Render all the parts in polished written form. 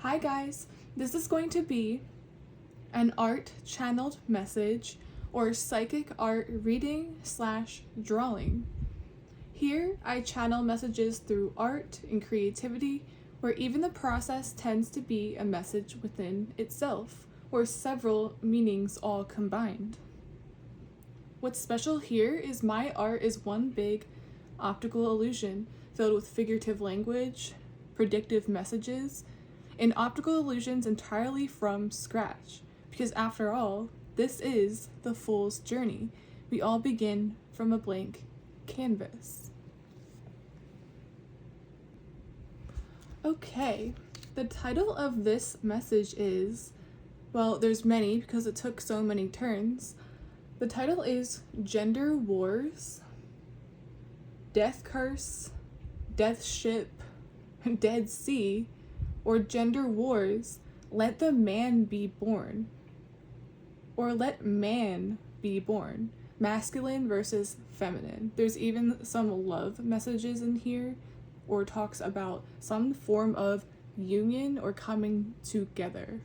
Hi guys, this is going to be an art channeled message or psychic art reading / drawing. Here I channel messages through art and creativity, where even the process tends to be a message within itself, or several meanings all combined. What's special here is my art is one big optical illusion filled with figurative language, predictive messages, and optical illusions entirely from scratch, because after all, this is the fool's journey. We all begin from a blank canvas. Okay, the title of this message is, well, there's many because it took so many turns. The title is Gender Wars, Death Curse, Death Ship, Dead Sea, or Gender Wars, Let the Man Be Born, or Let Man Be Born, masculine versus feminine. There's even some love messages in here, or talks about some form of union or coming together.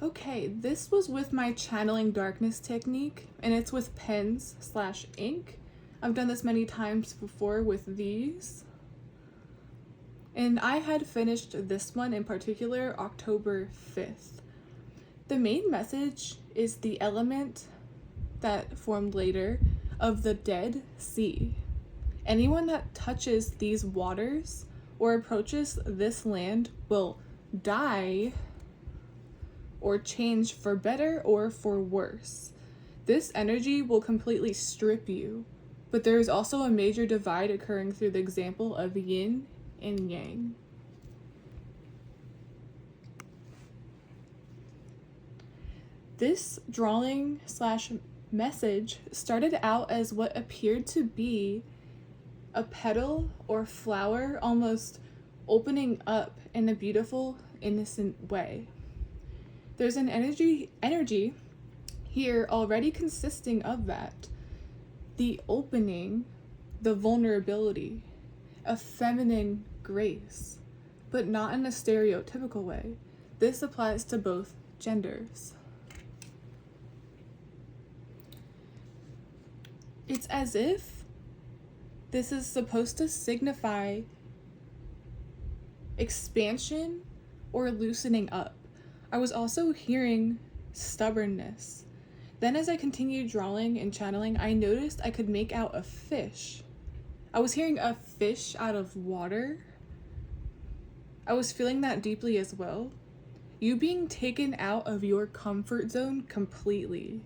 Okay, this was with my channeling darkness technique, and it's with pens / ink. I've done this many times before with these. And I had finished this one in particular October 5th. The main message is the element that formed later of the Dead Sea. Anyone that touches these waters or approaches this land will die or change for better or for worse. This energy will completely strip you, but there is also a major divide occurring through the example of yin and yang. This drawing / message started out as what appeared to be a petal or flower almost opening up in a beautiful, innocent way. There's an energy here already consisting of that. The opening, the vulnerability, a feminine grace, but not in a stereotypical way. This applies to both genders. It's as if this is supposed to signify expansion or loosening up. I was also hearing stubbornness. Then as I continued drawing and channeling, I noticed I could make out a fish. I was hearing a fish out of water. I was feeling that deeply as well. You being taken out of your comfort zone completely.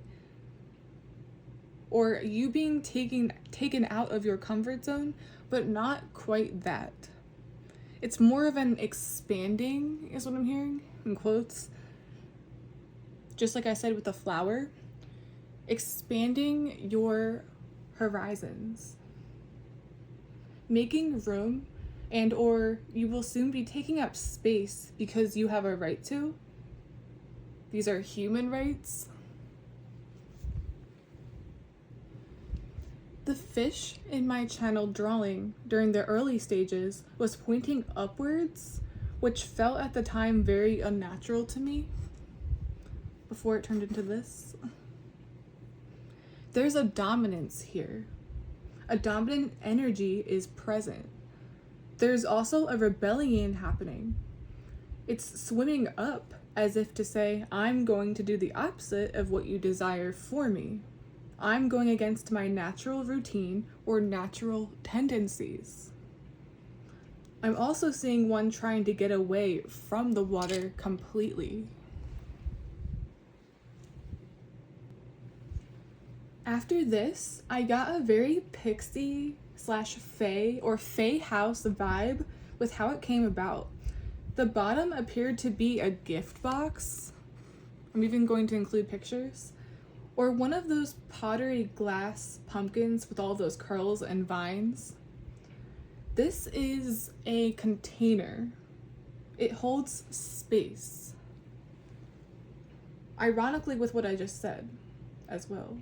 Or you being taken out of your comfort zone, but not quite that. It's more of an expanding, is what I'm hearing, in quotes. Just like I said with the flower, expanding your horizons, making room, and or you will soon be taking up space because you have a right to. These are human rights. The fish in my channel drawing during the early stages was pointing upwards, which felt at the time very unnatural to me before it turned into this. There's a dominance here. A dominant energy is present. There's also a rebellion happening. It's swimming up as if to say, I'm going to do the opposite of what you desire for me. I'm going against my natural routine or natural tendencies. I'm also seeing one trying to get away from the water completely. After this, I got a very pixie / fae or fae house vibe with how it came about. The bottom appeared to be a gift box. I'm even going to include pictures. Or one of those pottery glass pumpkins with all those curls and vines. This is a container. It holds space. Ironically with what I just said as well.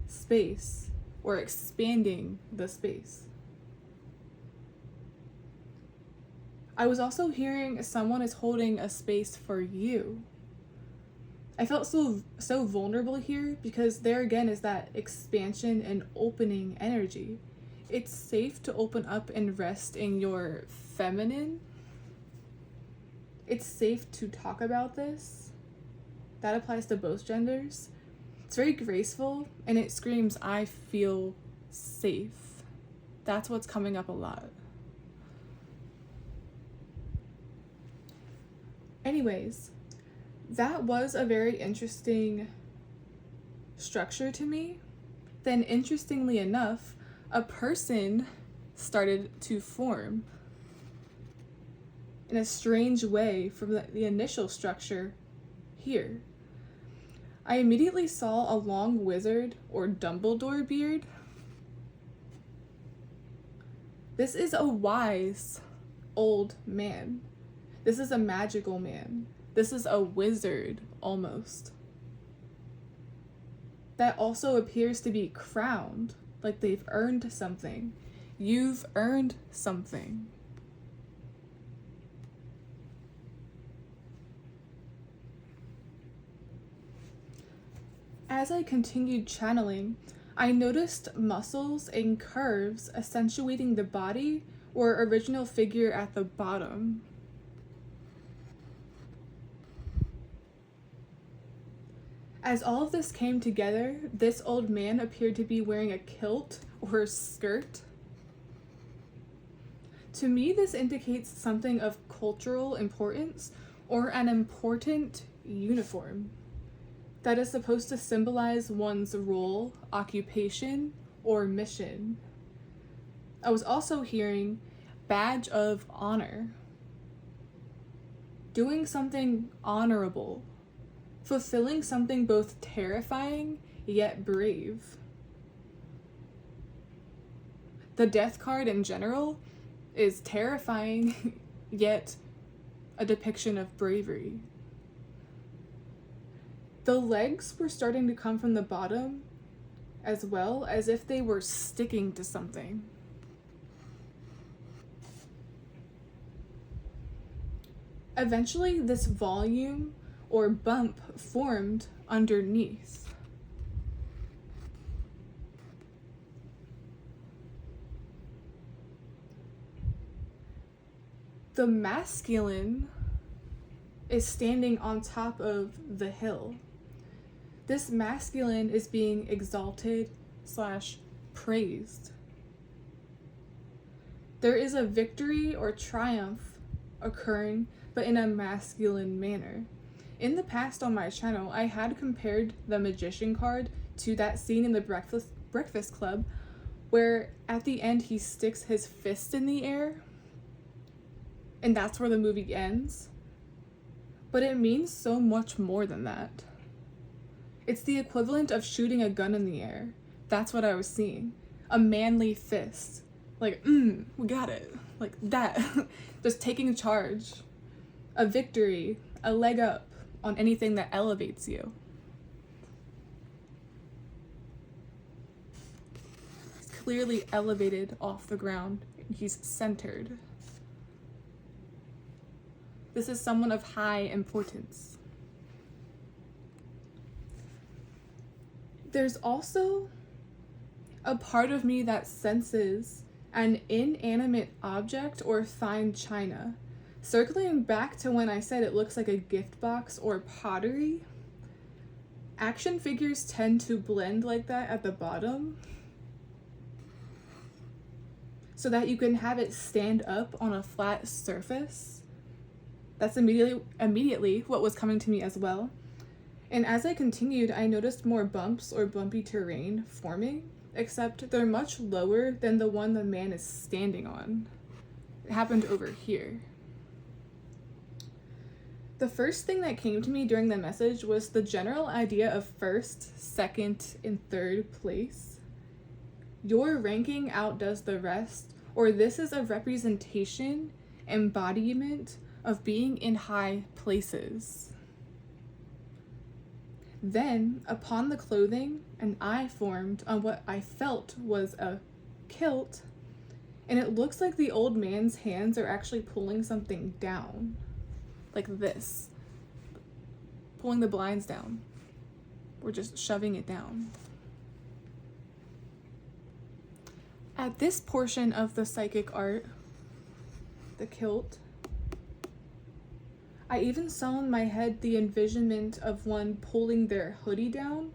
Space, or expanding the space. I was also hearing someone is holding a space for you. I felt so vulnerable here because there again is that expansion and opening energy. It's safe to open up and rest in your feminine. It's safe to talk about this. That applies to both genders. It's very graceful and it screams, I feel safe. That's what's coming up a lot. Anyways, that was a very interesting structure to me. Then, interestingly enough, a person started to form in a strange way from the initial structure here. I immediately saw a long wizard or Dumbledore beard. This is a wise old man. This is a magical man. This is a wizard, almost. That also appears to be crowned, like they've earned something. You've earned something. As I continued channeling, I noticed muscles and curves accentuating the body or original figure at the bottom. As all of this came together, this old man appeared to be wearing a kilt or a skirt. To me, this indicates something of cultural importance or an important uniform that is supposed to symbolize one's role, occupation, or mission. I was also hearing badge of honor. Doing something honorable. Fulfilling something both terrifying yet brave. The death card in general is terrifying yet a depiction of bravery. The legs were starting to come from the bottom as well, as if they were sticking to something. Eventually, this volume or bump formed underneath. The masculine is standing on top of the hill. This masculine is being exalted / praised. There is a victory or triumph occurring, but in a masculine manner. In the past on my channel, I had compared the Magician card to that scene in the Breakfast Club where at the end he sticks his fist in the air and that's where the movie ends. But it means so much more than that. It's the equivalent of shooting a gun in the air. That's what I was seeing. A manly fist. Like, we got it. Like that. Just taking charge. A victory. A leg up on anything that elevates you. He's clearly elevated off the ground. He's centered. This is someone of high importance. There's also a part of me that senses an inanimate object or fine china. Circling back to when I said it looks like a gift box or pottery, action figures tend to blend like that at the bottom so that you can have it stand up on a flat surface. That's immediately what was coming to me as well. And as I continued, I noticed more bumps or bumpy terrain forming, except they're much lower than the one the man is standing on. It happened over here. The first thing that came to me during the message was the general idea of first, second, and third place. Your ranking outdoes the rest, or this is a representation, embodiment of being in high places. Then, upon the clothing, an eye formed on what I felt was a kilt, And it looks like the old man's hands are actually pulling something down. Like this. Pulling the blinds down. Or just shoving it down. At this portion of the psychic art, the kilt, I even saw in my head the envisionment of one pulling their hoodie down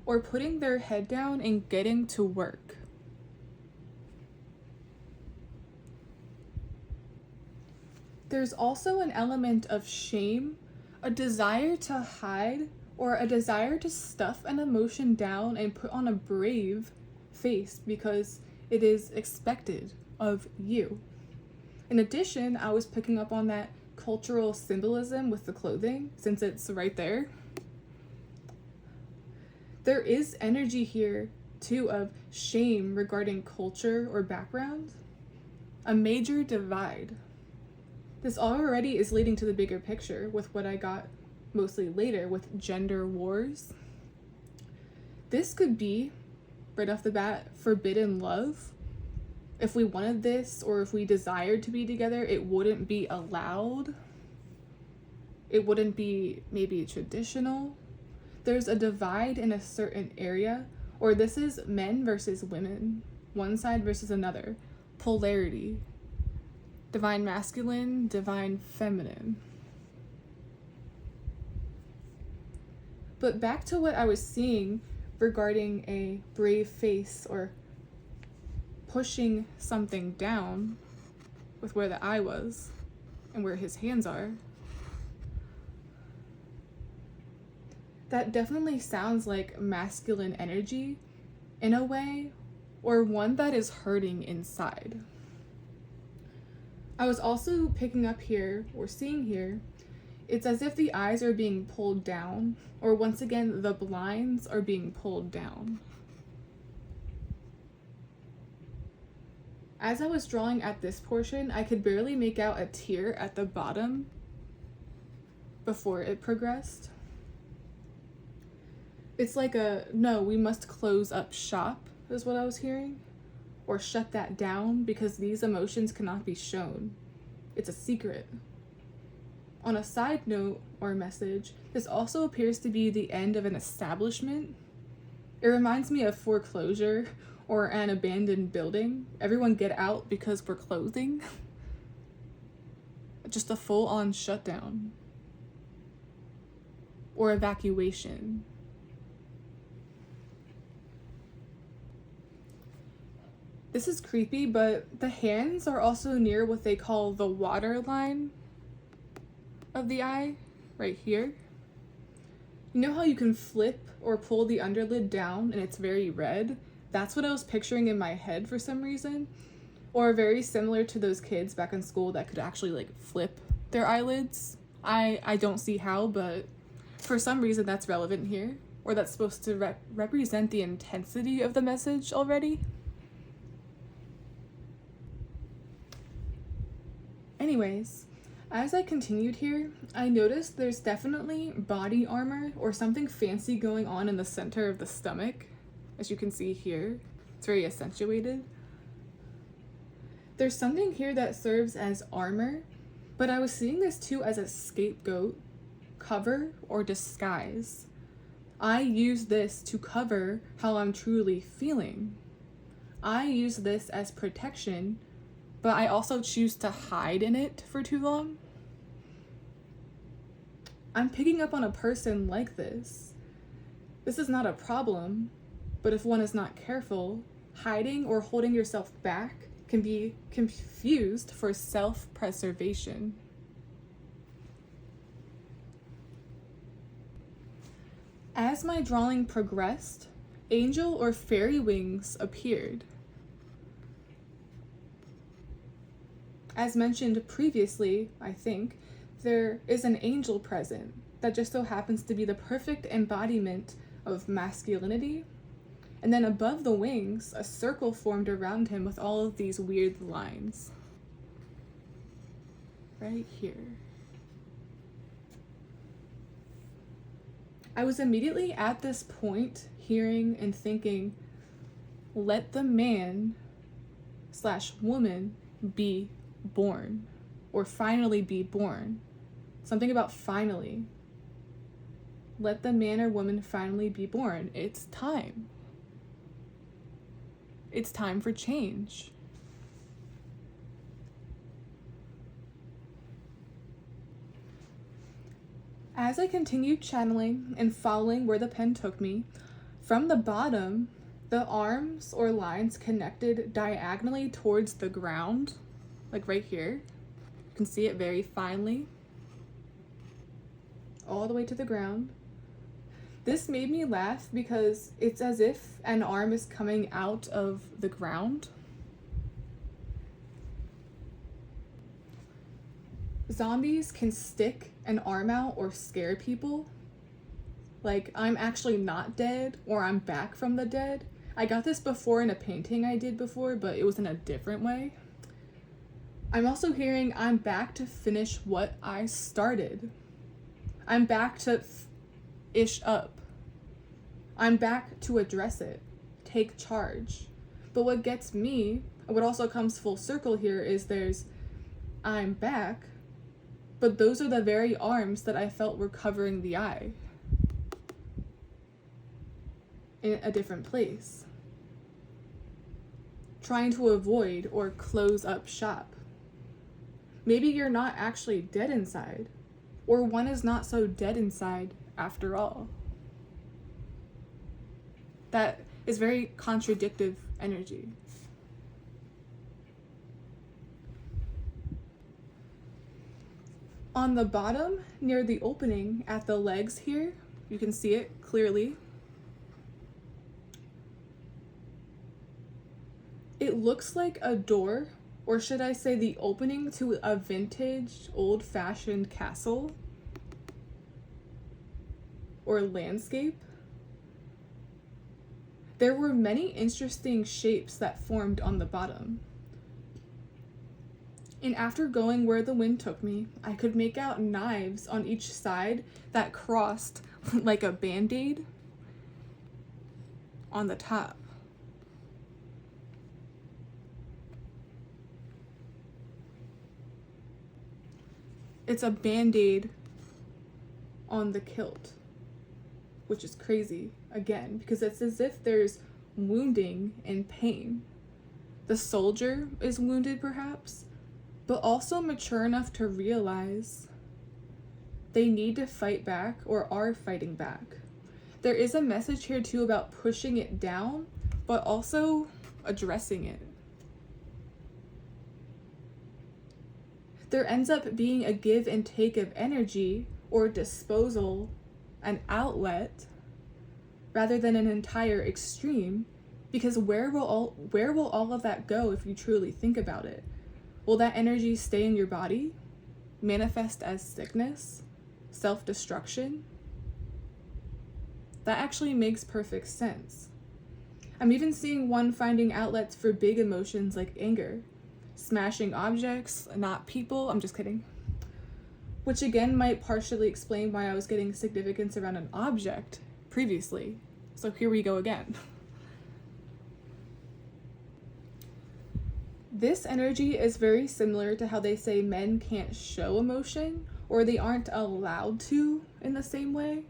or putting their head down and getting to work. There's also an element of shame, a desire to hide, or a desire to stuff an emotion down and put on a brave face because it is expected of you. In addition, I was picking up on that cultural symbolism with the clothing, since it's right there. There is energy here, too, of shame regarding culture or background. A major divide. This already is leading to the bigger picture with what I got mostly later with gender wars. This could be, right off the bat, forbidden love. If we wanted this or if we desired to be together, it wouldn't be allowed. It wouldn't be maybe traditional. There's a divide in a certain area, or this is men versus women, one side versus another, polarity, divine masculine, divine feminine. But back to what I was seeing regarding a brave face or pushing something down with where the eye was and where his hands are. That definitely sounds like masculine energy in a way, or one that is hurting inside. I was also picking up here, or seeing here, it's as if the eyes are being pulled down, or once again, the blinds are being pulled down. As I was drawing at this portion, I could barely make out a tear at the bottom before it progressed. It's like no, we must close up shop, is what I was hearing. Or shut that down because these emotions cannot be shown. It's a secret. On a side note or message, this also appears to be the end of an establishment. It reminds me of foreclosure or an abandoned building. Everyone get out because we're closing. Just a full-on shutdown. Or evacuation. This is creepy, but the hands are also near what they call the water line of the eye, right here. You know how you can flip or pull the underlid down and it's very red? That's what I was picturing in my head for some reason. Or very similar to those kids back in school that could actually like flip their eyelids. I don't see how, but for some reason that's relevant here. Or that's supposed to represent the intensity of the message already. Anyways, as I continued here, I noticed there's definitely body armor or something fancy going on in the center of the stomach. As you can see here, it's very accentuated. There's something here that serves as armor, but I was seeing this too as a scapegoat, cover, or disguise. I use this to cover how I'm truly feeling. I use this as protection, but I also choose to hide in it for too long. I'm picking up on a person like this. This is not a problem, but if one is not careful, hiding or holding yourself back can be confused for self-preservation. As my drawing progressed, angel or fairy wings appeared. As mentioned previously, I think, there is an angel present that just so happens to be the perfect embodiment of masculinity. And then above the wings, a circle formed around him with all of these weird lines. Right here. I was immediately at this point hearing and thinking, let the man man/woman be born, or finally be born. Something about finally. Let the man or woman finally be born. It's time. It's time for change. As I continued channeling and following where the pen took me, from the bottom, the arms or lines connected diagonally towards the ground, like right here. You can see it very finely, all the way to the ground. This made me laugh because it's as if an arm is coming out of the ground. Zombies can stick an arm out or scare people. Like, I'm actually not dead, or I'm back from the dead. I got this before in a painting I did before, but it was in a different way. I'm also hearing I'm back to finish what I started. I'm back to ish up. I'm back to address it, take charge. But what gets me, what also comes full circle here, is I'm back, but those are the very arms that I felt were covering the eye in a different place, trying to avoid or close up shop. Maybe you're not actually dead inside, or one is not so dead inside after all. That is very contradictive energy. On the bottom, near the opening at the legs here, you can see it clearly. It looks like a door, or should I say the opening to a vintage, old-fashioned castle or landscape. There were many interesting shapes that formed on the bottom. And after going where the wind took me, I could make out knives on each side that crossed like a band-aid on the top. It's a band-aid on the kilt, which is crazy, again, because it's as if there's wounding and pain. The soldier is wounded, perhaps, but also mature enough to realize they need to fight back or are fighting back. There is a message here too about pushing it down, but also addressing it. There ends up being a give and take of energy or disposal, an outlet, rather than an entire extreme, because where will all of that go if you truly think about it? Will that energy stay in your body, manifest as sickness, self-destruction? That actually makes perfect sense. I'm even seeing one finding outlets for big emotions like anger, smashing objects, not people, I'm just kidding. Which again might partially explain why I was getting significance around an object previously. So here we go again. This energy is very similar to how they say men can't show emotion, or they aren't allowed to in the same way.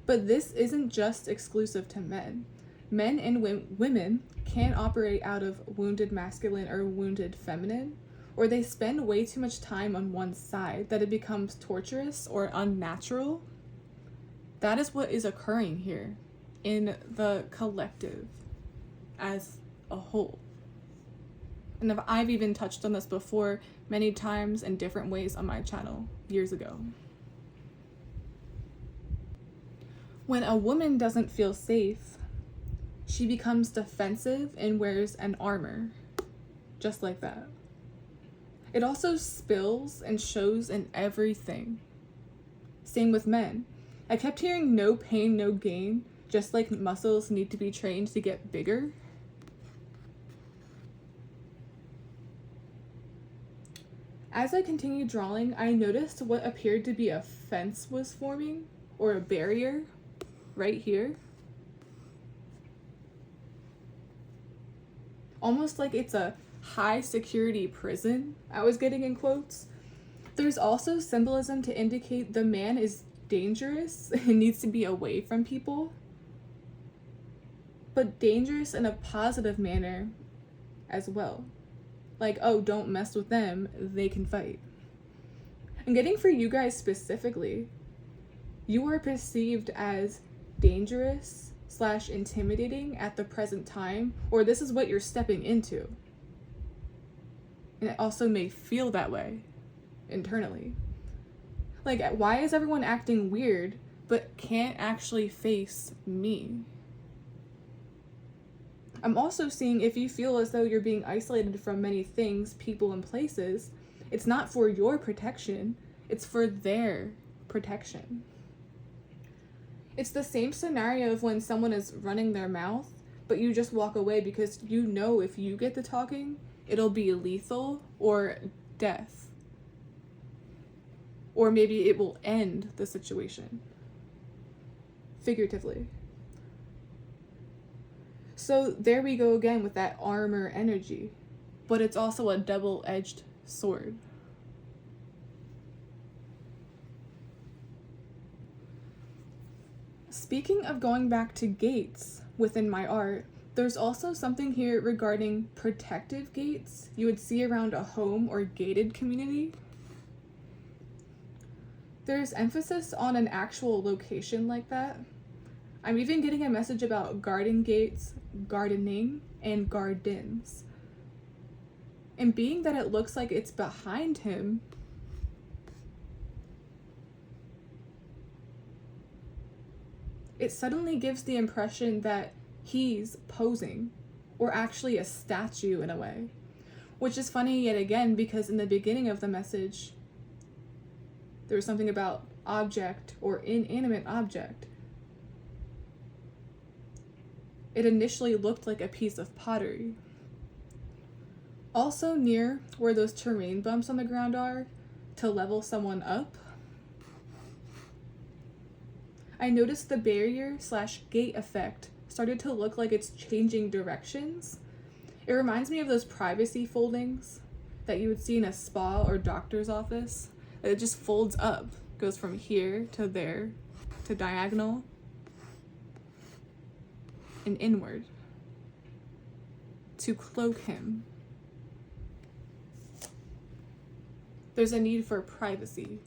But this isn't just exclusive to men. Men and women can operate out of wounded masculine or wounded feminine, or they spend way too much time on one side that it becomes torturous or unnatural. That is what is occurring here in the collective as a whole. And I've even touched on this before many times in different ways on my channel years ago. When a woman doesn't feel safe, she becomes defensive and wears an armor, just like that. It also spills and shows in everything. Same with men. I kept hearing no pain, no gain, just like muscles need to be trained to get bigger. As I continued drawing, I noticed what appeared to be a fence was forming, or a barrier, right here. almost like it's a high security prison, I was getting in quotes. There's also symbolism to indicate the man is dangerous and needs to be away from people, but dangerous in a positive manner as well. Like, oh, don't mess with them, they can fight. I'm getting for you guys specifically, you are perceived as dangerous / intimidating at the present time, or this is what you're stepping into. And it also may feel that way internally. Like, why is everyone acting weird but can't actually face me? I'm also seeing if you feel as though you're being isolated from many things, people, and places, it's not for your protection, it's for their protection. It's the same scenario of when someone is running their mouth, but you just walk away because you know if you get the talking, it'll be lethal or death. Or maybe it will end the situation. Figuratively. So there we go again with that armor energy, but it's also a double-edged sword. Speaking of going back to gates within my art, there's also something here regarding protective gates you would see around a home or gated community. There's emphasis on an actual location like that. I'm even getting a message about garden gates, gardening, and gardens. And being that it looks like it's behind him, it suddenly gives the impression that he's posing, or actually a statue in a way. Which is funny yet again, because in the beginning of the message, there was something about object or inanimate object. It initially looked like a piece of pottery. Also near where those terrain bumps on the ground are, to level someone up, I noticed the barrier / gate effect started to look like it's changing directions. It reminds me of those privacy foldings that you would see in a spa or doctor's office. It just folds up, goes from here to there, to diagonal, and inward, to cloak him. There's a need for privacy.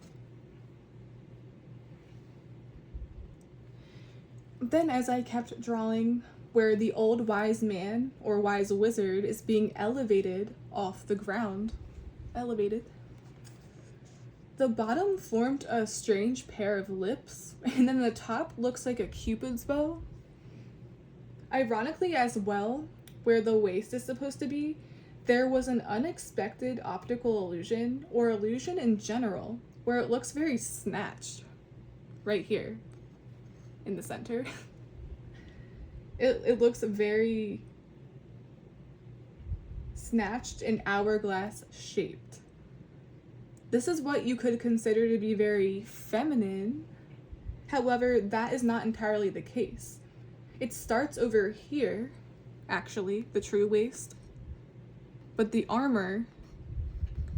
Then as I kept drawing where the old wise man or wise wizard is being elevated off the ground, the bottom formed a strange pair of lips, and then the top looks like a cupid's bow. Ironically as well, where the waist is supposed to be, there was an unexpected optical illusion, or illusion in general, where it looks very snatched. Right here, in the center. It looks very snatched and hourglass shaped. This is what you could consider to be very feminine. However, that is not entirely the case. It starts over here, actually, the true waist, but the armor,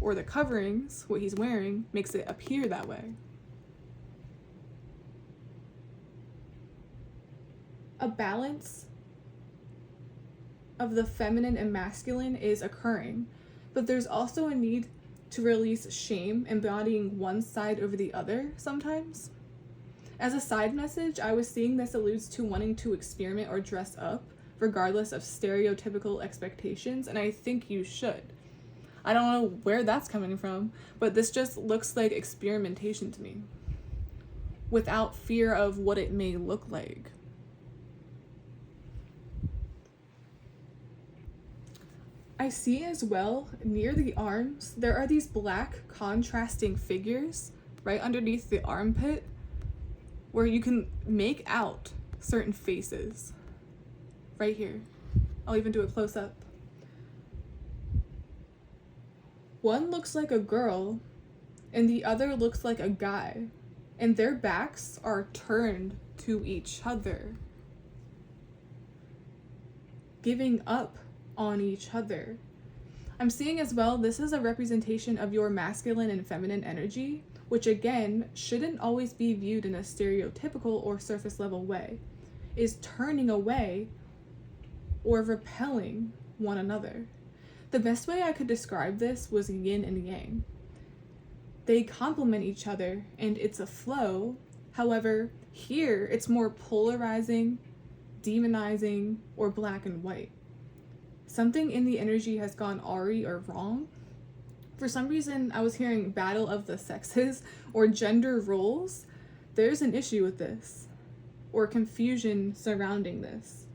or the coverings, what he's wearing, makes it appear that way. A balance of the feminine and masculine is occurring, but there's also a need to release shame, embodying one side over the other sometimes. As a side message, I was seeing this alludes to wanting to experiment or dress up, regardless of stereotypical expectations, and I think you should. I don't know where that's coming from, but this just looks like experimentation to me, without fear of what it may look like. I see as well, near the arms, there are these black contrasting figures right underneath the armpit, where you can make out certain faces. Right here. I'll even do a close-up. One looks like a girl, and the other looks like a guy, and their backs are turned to each other, giving up on each other. I'm seeing as well, this is a representation of your masculine and feminine energy, which again, shouldn't always be viewed in a stereotypical or surface level way, is turning away or repelling one another. The best way I could describe this was yin and yang. They complement each other and it's a flow. However, here it's more polarizing, demonizing, or black and white. Something in the energy has gone awry or wrong. For some reason, I was hearing battle of the sexes or gender roles. There's an issue with this, or confusion surrounding this.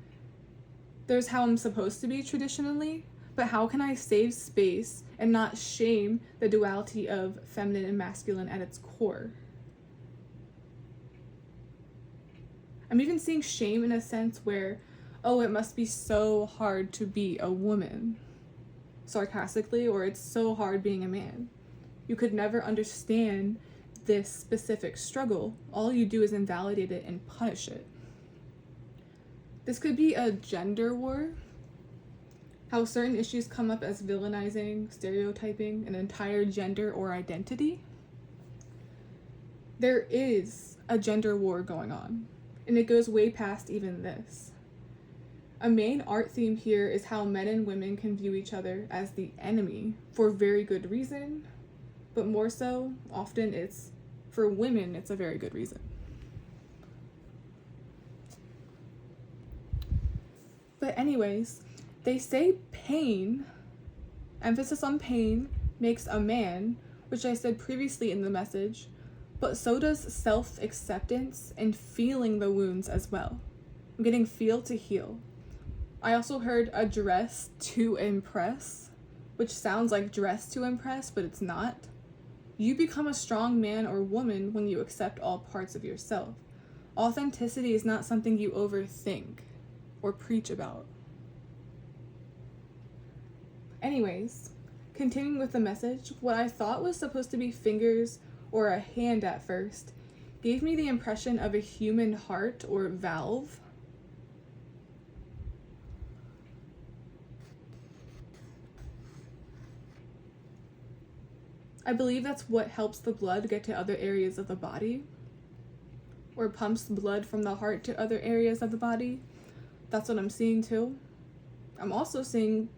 There's how I'm supposed to be traditionally, but how can I save space and not shame the duality of feminine and masculine at its core? I'm even seeing shame in a sense where, oh, it must be so hard to be a woman, sarcastically, or it's so hard being a man. You could never understand this specific struggle. All you do is invalidate it and punish it. This could be a gender war, how certain issues come up as villainizing, stereotyping an entire gender or identity. There is a gender war going on, and it goes way past even this. A main art theme here is how men and women can view each other as the enemy for very good reason, but more so, often it's, for women, it's a very good reason. But anyways, they say pain, emphasis on pain, makes a man, which I said previously in the message, but so does self-acceptance and feeling the wounds as well. I'm getting feel to heal. I also heard a dress to impress, which sounds like dress to impress, but it's not. You become a strong man or woman when you accept all parts of yourself. Authenticity is not something you overthink or preach about. Anyways, continuing with the message, what I thought was supposed to be fingers or a hand at first gave me the impression of a human heart or valve. I believe that's what helps the blood get to other areas of the body, or pumps blood from the heart to other areas of the body. That's what I'm seeing too. I'm also seeing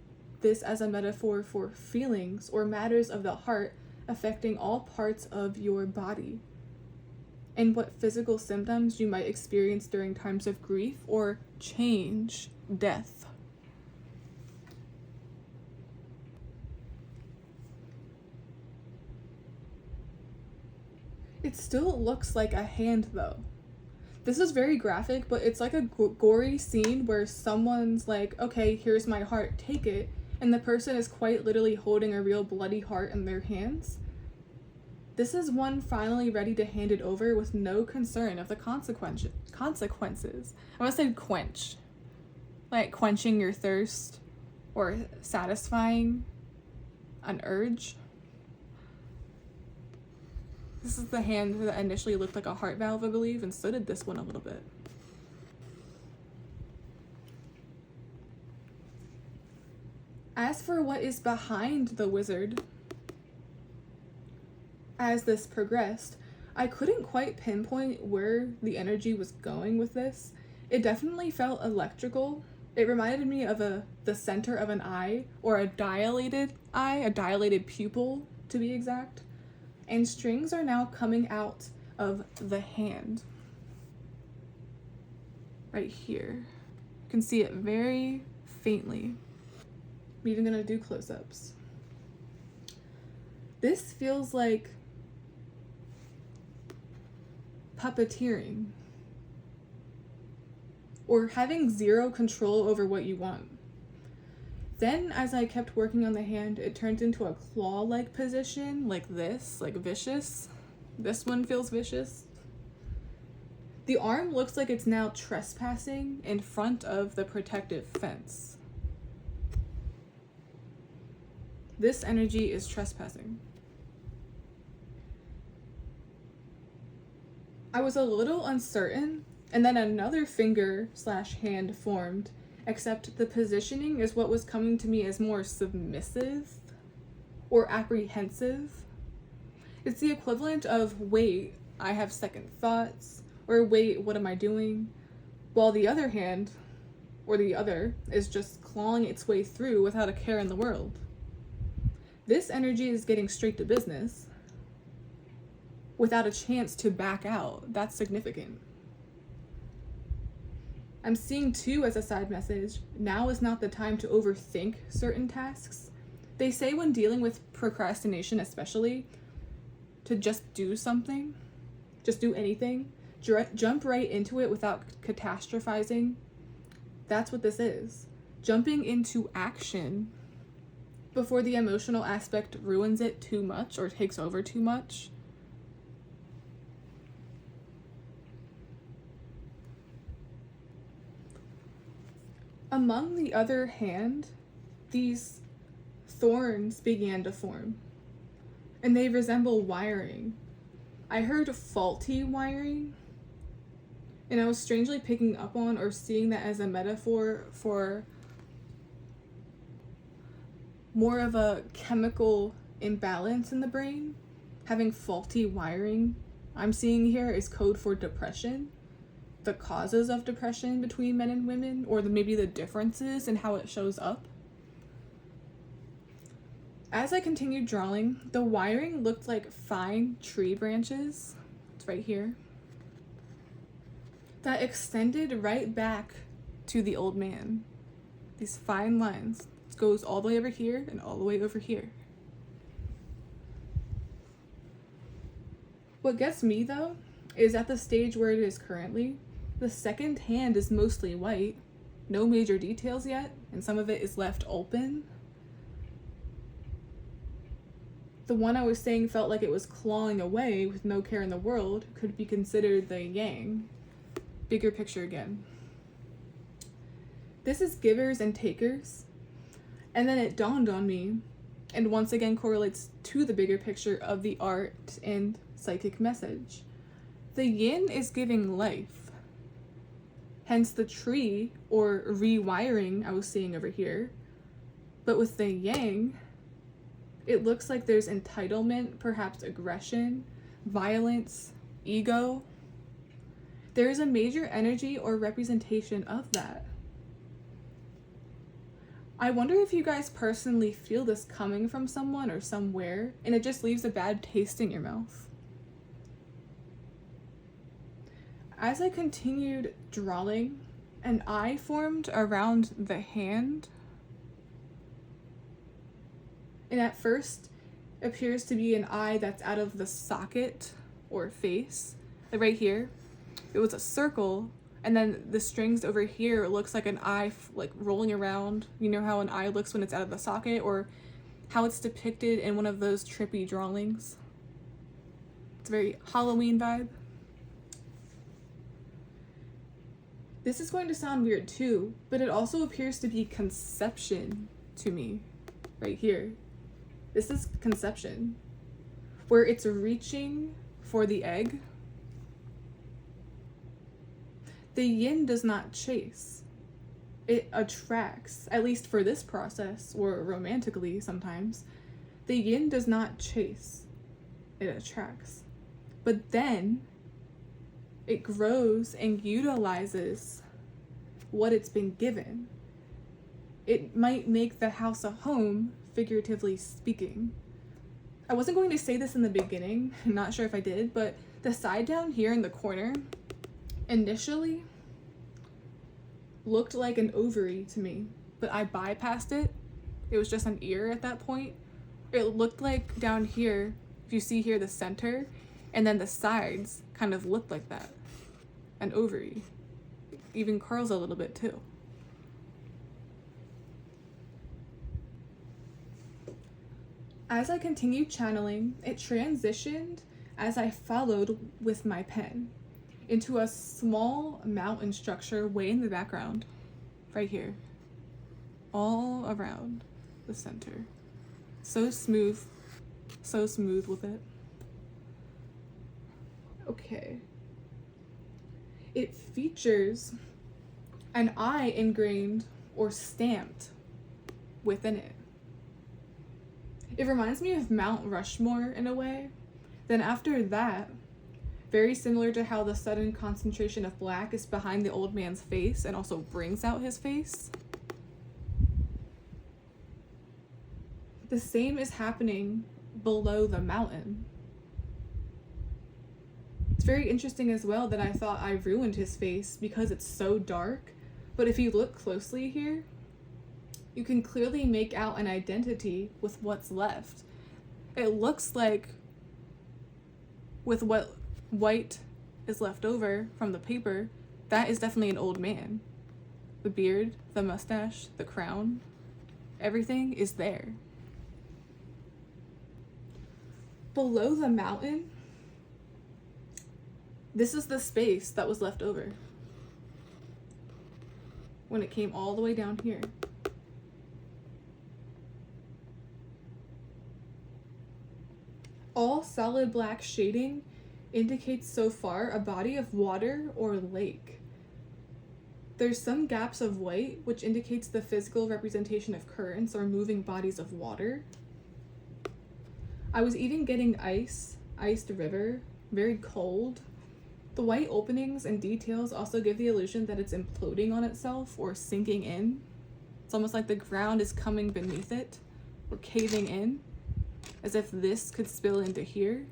this as a metaphor for feelings or matters of the heart affecting all parts of your body, and what physical symptoms you might experience during times of grief or change, death. It still looks like a hand though. This is very graphic, but it's like a gory scene where someone's like, okay, here's my heart, take it. And the person is quite literally holding a real bloody heart in their hands. This is one finally ready to hand it over with no concern of the consequences. I want to say quench. Like quenching your thirst or satisfying an urge. This is the hand that initially looked like a heart valve, I believe, and so did this one a little bit. As for what is behind the wizard, as this progressed, I couldn't quite pinpoint where the energy was going with this. It definitely felt electrical. It reminded me of the center of an eye, or a dilated eye, a dilated pupil to be exact. And strings are now coming out of the hand. Right here. You can see it very faintly. I'm even gonna do close-ups. This feels like puppeteering, or having zero control over what you want. Then, as I kept working on the hand, it turned into a claw-like position, like this, like vicious. This one feels vicious. The arm looks like it's now trespassing in front of the protective fence. This energy is trespassing. I was a little uncertain, and then another finger/hand formed, except the positioning is what was coming to me as more submissive or apprehensive. It's the equivalent of, wait, I have second thoughts, or wait, what am I doing? While the other hand, or the other, is just clawing its way through without a care in the world. This energy is getting straight to business without a chance to back out. That's significant. I'm seeing too, as a side message, now is not the time to overthink certain tasks. They say when dealing with procrastination especially, to just do something, just do anything, jump right into it without catastrophizing. That's what this is. Jumping into action before the emotional aspect ruins it too much or takes over too much. Among the other hand, these thorns began to form, and they resemble wiring. I heard faulty wiring, and I was strangely picking up on or seeing that as a metaphor for more of a chemical imbalance in the brain. Having faulty wiring, I'm seeing here, is code for depression. The causes of depression between men and women, or maybe the differences in how it shows up. As I continued drawing, the wiring looked like fine tree branches. It's right here. That extended right back to the old man. These fine lines. It goes all the way over here and all the way over here. What gets me though is at the stage where it is currently, the second hand is mostly white, no major details yet, and some of it is left open. The one I was saying felt like it was clawing away with no care in the world could be considered the yang. Bigger picture again. This is givers and takers. And then it dawned on me, and once again correlates to the bigger picture of the art and psychic message. The yin is giving life. Hence the tree or rewiring I was seeing over here. But with the yang, it looks like there's entitlement, perhaps aggression, violence, ego. There is a major energy or representation of that. I wonder if you guys personally feel this coming from someone or somewhere, and it just leaves a bad taste in your mouth. As I continued drawing, an eye formed around the hand. And at first appears to be an eye that's out of the socket or face. Like right here, it was a circle, and then the strings over here looks like an eye like rolling around. You know how an eye looks when it's out of the socket, or how it's depicted in one of those trippy drawings. It's a very Halloween vibe. This is going to sound weird too, but it also appears to be conception to me, right here. This is conception, where it's reaching for the egg. The yin does not chase. It attracts, at least for this process, or romantically sometimes. The yin does not chase, it attracts. But then it grows and utilizes what it's been given. It might make the house a home, figuratively speaking. I wasn't going to say this in the beginning, I'm not sure if I did, but the side down here in the corner initially looked like an ovary to me, but I bypassed it. It was just an ear at that point. It looked like down here, if you see here the center, and then the sides kind of looked like that. An ovary. Even curls a little bit too. As I continued channeling, it transitioned as I followed with my pen into a small mountain structure way in the background, right here, all around the center. So smooth with it. Okay. It features an eye ingrained or stamped within it. It reminds me of Mount Rushmore in a way. Then after that, very similar to how the sudden concentration of black is behind the old man's face and also brings out his face, the same is happening below the mountain. It's very interesting as well that I thought I ruined his face because it's so dark, but if you look closely here, you can clearly make out an identity with what's left. It looks like with what white is left over from the paper, that is definitely an old man. The beard, the mustache, the crown, everything is there. Below the mountain, this is the space that was left over when it came all the way down here. All solid black shading indicates so far a body of water or lake. There's some gaps of white, which indicates the physical representation of currents or moving bodies of water. I was even getting iced river, very cold. The white openings and details also give the illusion that it's imploding on itself or sinking in. It's almost like the ground is coming beneath it or caving in, as if this could spill into here.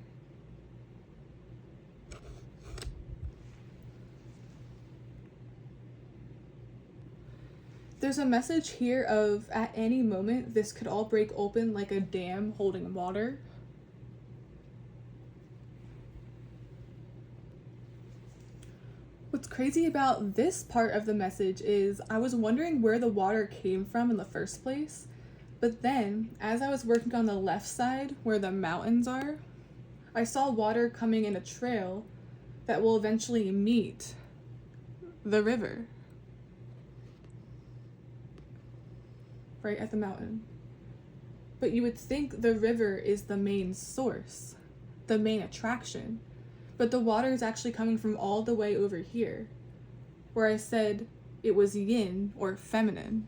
There's a message here of, at any moment, this could all break open like a dam holding water. What's crazy about this part of the message is I was wondering where the water came from in the first place. But then, as I was working on the left side, where the mountains are, I saw water coming in a trail that will eventually meet the river. Right at the mountain. But you would think the river is the main source, the main attraction. But the water is actually coming from all the way over here, where I said it was yin or feminine.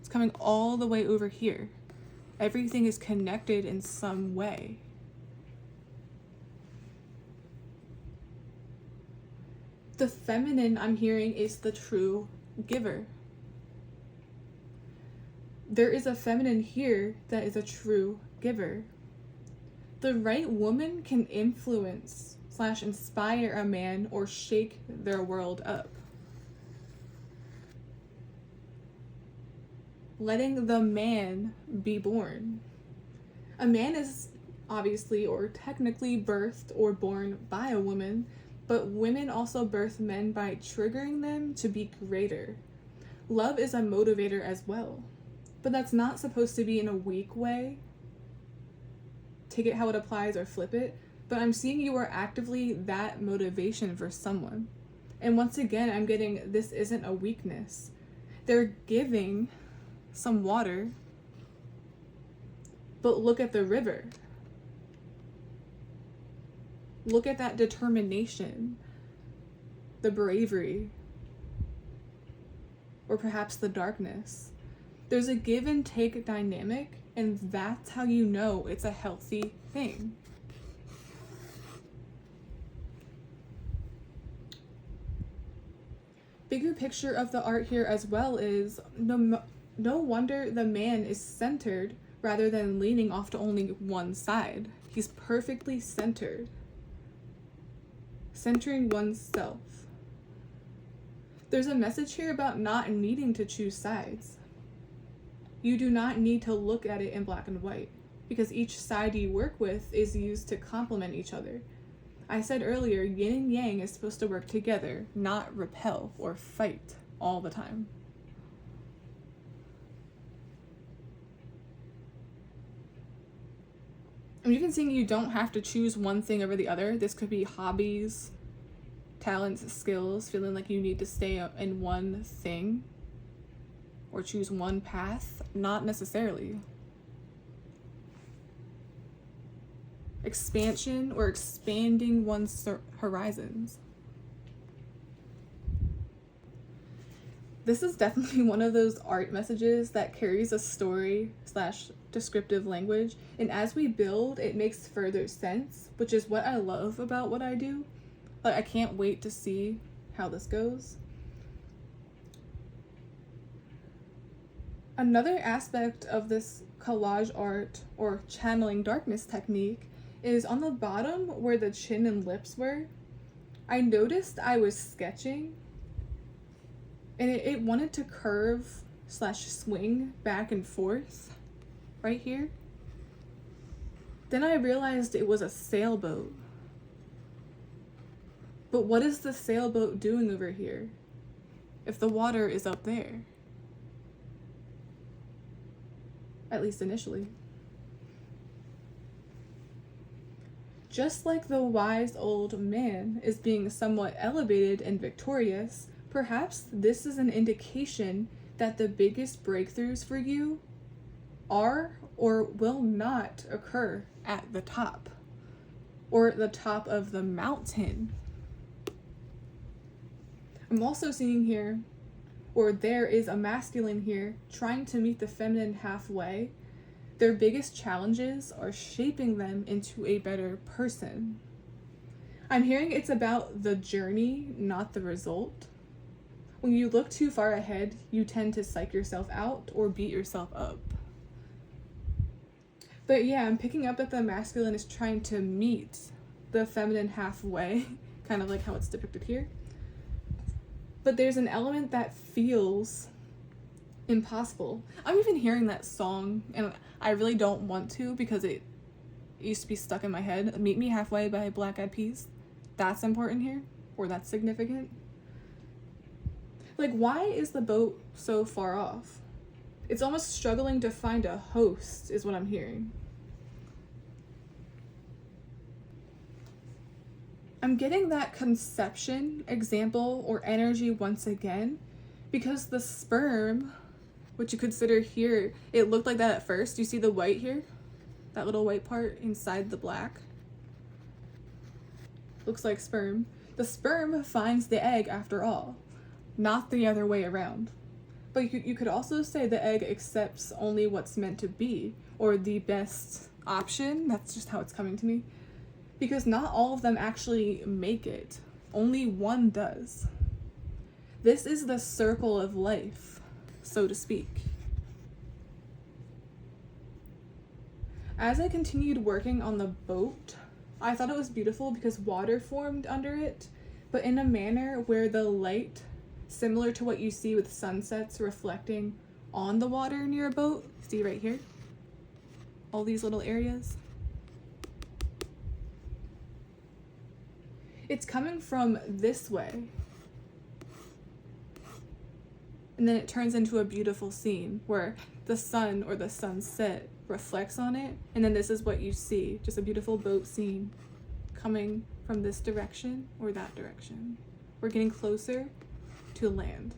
Coming all the way over here. Everything is connected in some way. The feminine I'm hearing is the true giver. There is a feminine here that is a true giver. The right woman can influence / inspire a man or shake their world up. Letting the man be born. A man is obviously or technically birthed or born by a woman, but women also birth men by triggering them to be greater. Love is a motivator as well, but that's not supposed to be in a weak way. Take it how it applies or flip it, but I'm seeing you are actively that motivation for someone. And once again, I'm getting this isn't a weakness. They're giving some water, but look at the river. Look at that determination, the bravery, or perhaps the darkness. There's a give and take dynamic, and that's how you know it's a healthy thing. Bigger picture of the art here as well is no wonder the man is centered rather than leaning off to only one side. He's perfectly centered. Centering oneself. There's a message here about not needing to choose sides. You do not need to look at it in black and white, because each side you work with is used to complement each other. I said earlier, yin and yang is supposed to work together, not repel or fight all the time. I'm even saying you don't have to choose one thing over the other. This could be hobbies, talents, skills, feeling like you need to stay in one thing or choose one path. Not necessarily. Expansion or expanding one's horizons. This is definitely one of those art messages that carries a story slash descriptive language, and as we build, it makes further sense, which is what I love about what I do. Like, I can't wait to see how this goes. Another aspect of this collage art or channeling darkness technique is on the bottom where the chin and lips were. I noticed I was sketching and it wanted to curve slash swing back and forth right here. Then I realized it was a sailboat. But what is the sailboat doing over here if the water is up there? At least initially. Just like the wise old man is being somewhat elevated and victorious, perhaps this is an indication that the biggest breakthroughs for you are or will not occur at the top, or at the top of the mountain. I'm also seeing here, or there is a masculine here trying to meet the feminine halfway. Their biggest challenges are shaping them into a better person. I'm hearing it's about the journey, not the result. When you look too far ahead, you tend to psych yourself out or beat yourself up. But yeah, I'm picking up that the masculine is trying to meet the feminine halfway, kind of like how it's depicted here. But there's an element that feels impossible. I'm even hearing that song, and I really don't want to because it used to be stuck in my head. Meet Me Halfway by Black Eyed Peas. That's important here, or that's significant. Like, why is the boat so far off? It's almost struggling to find a host, is what I'm hearing. I'm getting that conception, example, or energy once again, because the sperm, which you consider here, it looked like that at first. You see the white here? That little white part inside the black? Looks like sperm. The sperm finds the egg after all, not the other way around. But you could also say the egg accepts only what's meant to be, or the best option. That's just how it's coming to me. Because not all of them actually make it. Only one does. This is the circle of life, so to speak. As I continued working on the boat, I thought it was beautiful because water formed under it, but in a manner where the light, similar to what you see with sunsets reflecting on the water near a boat, see right here? All these little areas. It's coming from this way. And then it turns into a beautiful scene where the sun or the sunset reflects on it. And then this is what you see, just a beautiful boat scene coming from this direction or that direction. We're getting closer to land.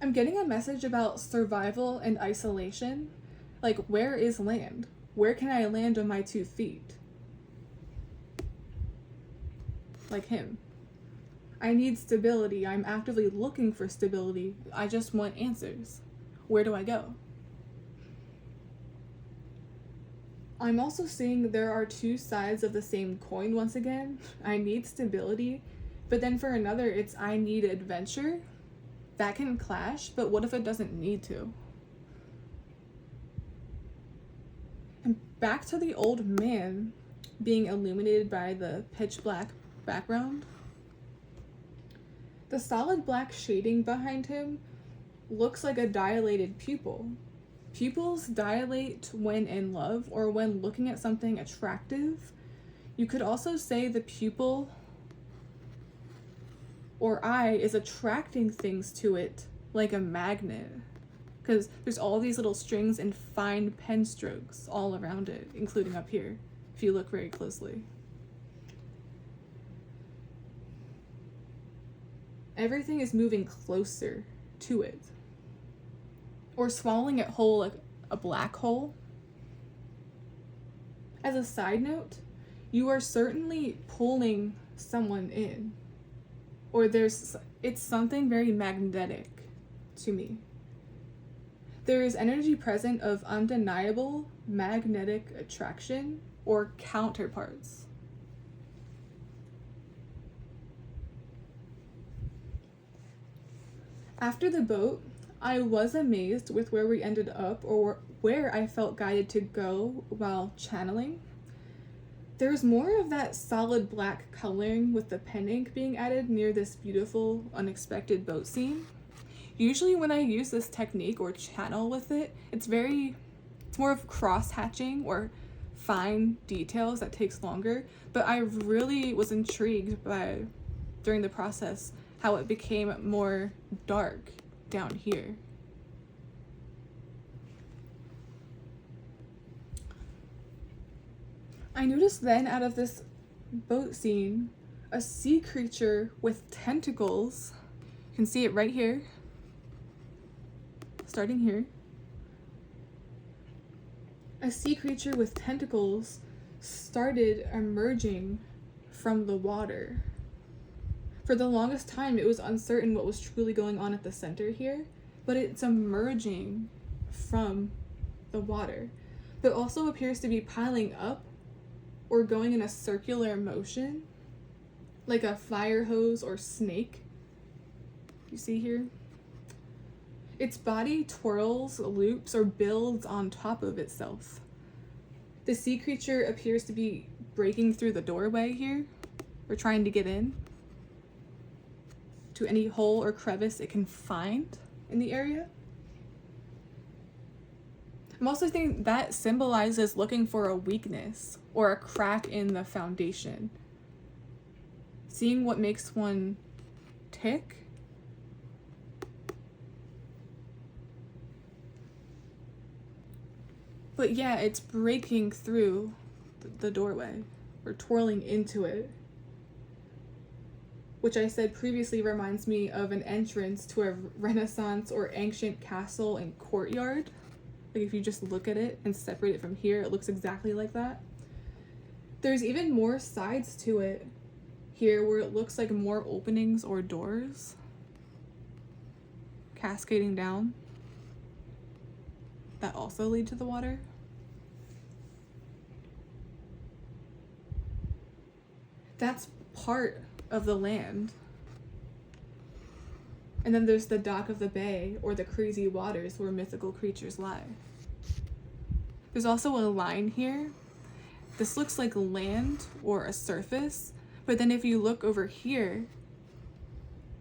I'm getting a message about survival and isolation. Like, where is land? Where can I land on my 2 feet? Like him. I need stability. I'm actively looking for stability. I just want answers. Where do I go? I'm also seeing there are 2 sides of the same coin once again. I need stability, but then for another, it's I need adventure. That can clash, but what if it doesn't need to? And back to the old man being illuminated by the pitch black background. The solid black shading behind him looks like a dilated pupil. Pupils dilate when in love or when looking at something attractive. You could also say the pupil or eye is attracting things to it like a magnet, because there's all these little strings and fine pen strokes all around it, including up here, if you look very closely. Everything is moving closer to it, or swallowing it whole like a black hole. As a side note, you are certainly pulling someone in, or it's something very magnetic to me. There is energy present of undeniable magnetic attraction or counterparts. After the boat, I was amazed with where we ended up, or where I felt guided to go while channeling. There's more of that solid black coloring with the pen ink being added near this beautiful, unexpected boat scene. Usually when I use this technique or channel with it, it's more of cross-hatching or fine details that takes longer, but I really was intrigued by, during the process, how it became more dark down here. I noticed then, out of this boat scene, a sea creature with tentacles. You can see it right here, starting here. A sea creature with tentacles started emerging from the water. For the longest time, it was uncertain what was truly going on at the center here, but it's emerging from the water, but also appears to be piling up or going in a circular motion, like a fire hose or snake. You see here? Its body twirls, loops, or builds on top of itself. The sea creature appears to be breaking through the doorway here, or trying to get in to any hole or crevice it can find in the area. I'm also thinking that symbolizes looking for a weakness or a crack in the foundation. Seeing what makes one tick. But yeah, it's breaking through the doorway or twirling into it, which I said previously reminds me of an entrance to a Renaissance or ancient castle and courtyard. Like if you just look at it and separate it from here, it looks exactly like that. There's even more sides to it here where it looks like more openings or doors cascading down that also lead to the water. That's part of the land. And then there's the dock of the bay, or the crazy waters where mythical creatures lie. There's also a line here. This looks like land or a surface, but then if you look over here,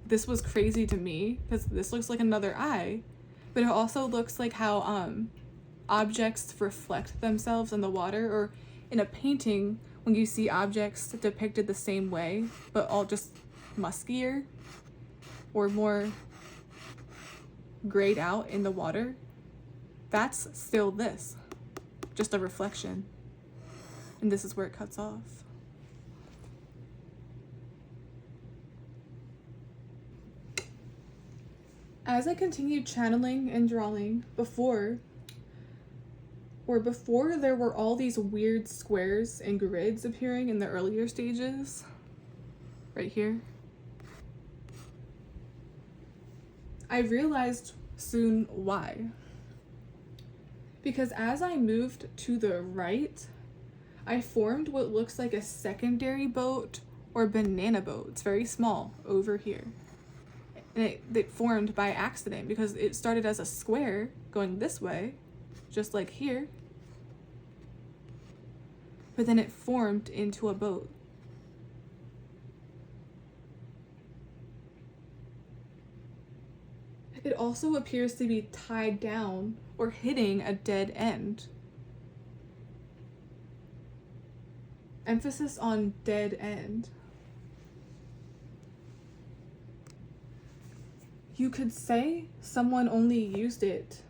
this was crazy to me because this looks like another eye, but it also looks like how objects reflect themselves in the water, or in a painting when you see objects depicted the same way but all just muskier or more grayed out in the water. That's still this, just a reflection, and this is where it cuts off. As I continued channeling and drawing, before there were all these weird squares and grids appearing in the earlier stages, right here, I realized soon why. Because as I moved to the right, I formed what looks like a secondary boat or banana boat. It's very small over here. And it formed by accident because it started as a square going this way, just like here. But then it formed into a boat. It also appears to be tied down or hitting a dead end. Emphasis on dead end. You could say someone only used it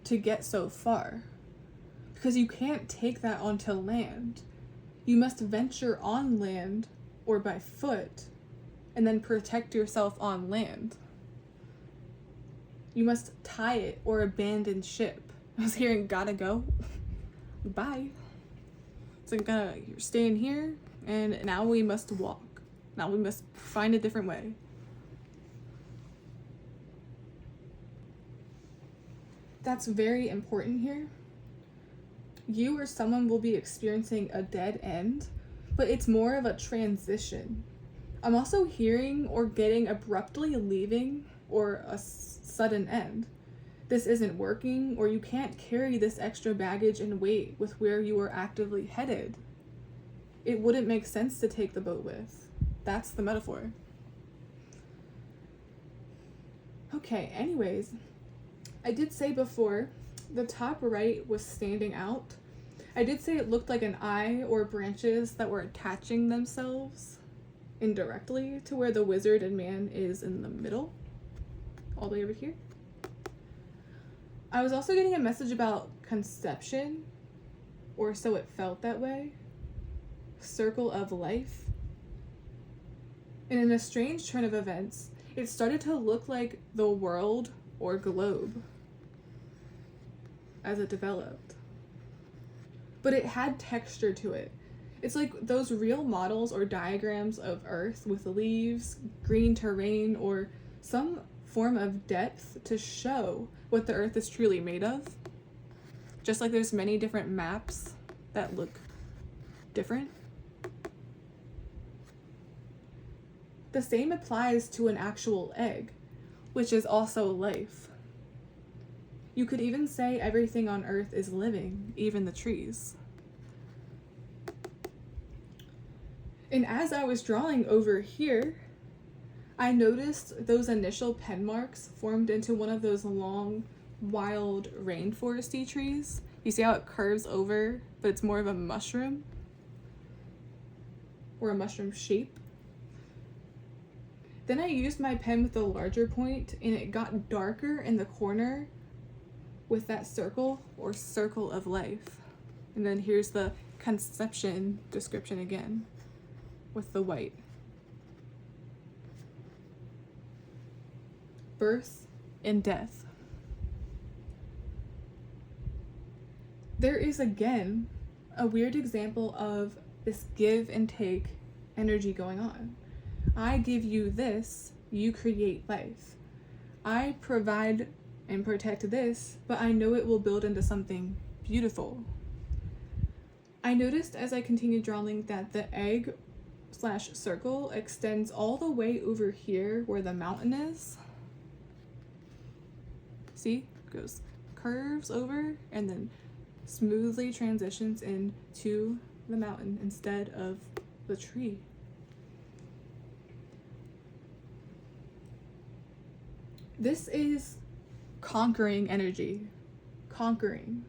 to get so far, because you can't take that onto land. You must venture on land or by foot and then protect yourself on land. You must tie it or abandon ship. I was hearing gotta go. Bye. It's like you're staying here and now we must walk. Now we must find a different way. That's very important here. You or someone will be experiencing a dead end, but it's more of a transition. I'm also hearing or getting abruptly leaving or a sudden end. This isn't working, or you can't carry this extra baggage and weight with where you are actively headed. It wouldn't make sense to take the boat with. That's the metaphor. Okay, anyways, I did say before, the top right was standing out. I did say it looked like an eye or branches that were attaching themselves indirectly to where the wizard and man is in the middle, all the way over here. I was also getting a message about conception, or so it felt that way. Circle of life. And in a strange turn of events, it started to look like the world or globe as it developed. But it had texture to it. It's like those real models or diagrams of Earth with leaves, green terrain, or some form of depth to show what the Earth is truly made of. Just like there's many different maps that look different. The same applies to an actual egg, which is also life. You could even say everything on Earth is living, even the trees. And as I was drawing over here, I noticed those initial pen marks formed into one of those long, wild rainforesty trees. You see how it curves over, but it's more of a mushroom? Or a mushroom shape. Then I used my pen with the larger point, and it got darker in the corner with that circle or circle of life. And then here's the conception description again with the white. Birth and death. There is again a weird example of this give and take energy going on. I give you this, you create life. I provide and protect this, but I know it will build into something beautiful. I noticed as I continued drawing that the egg/circle extends all the way over here where the mountain is. See? It goes, curves over, and then smoothly transitions into the mountain instead of the tree. This is conquering energy. Conquering.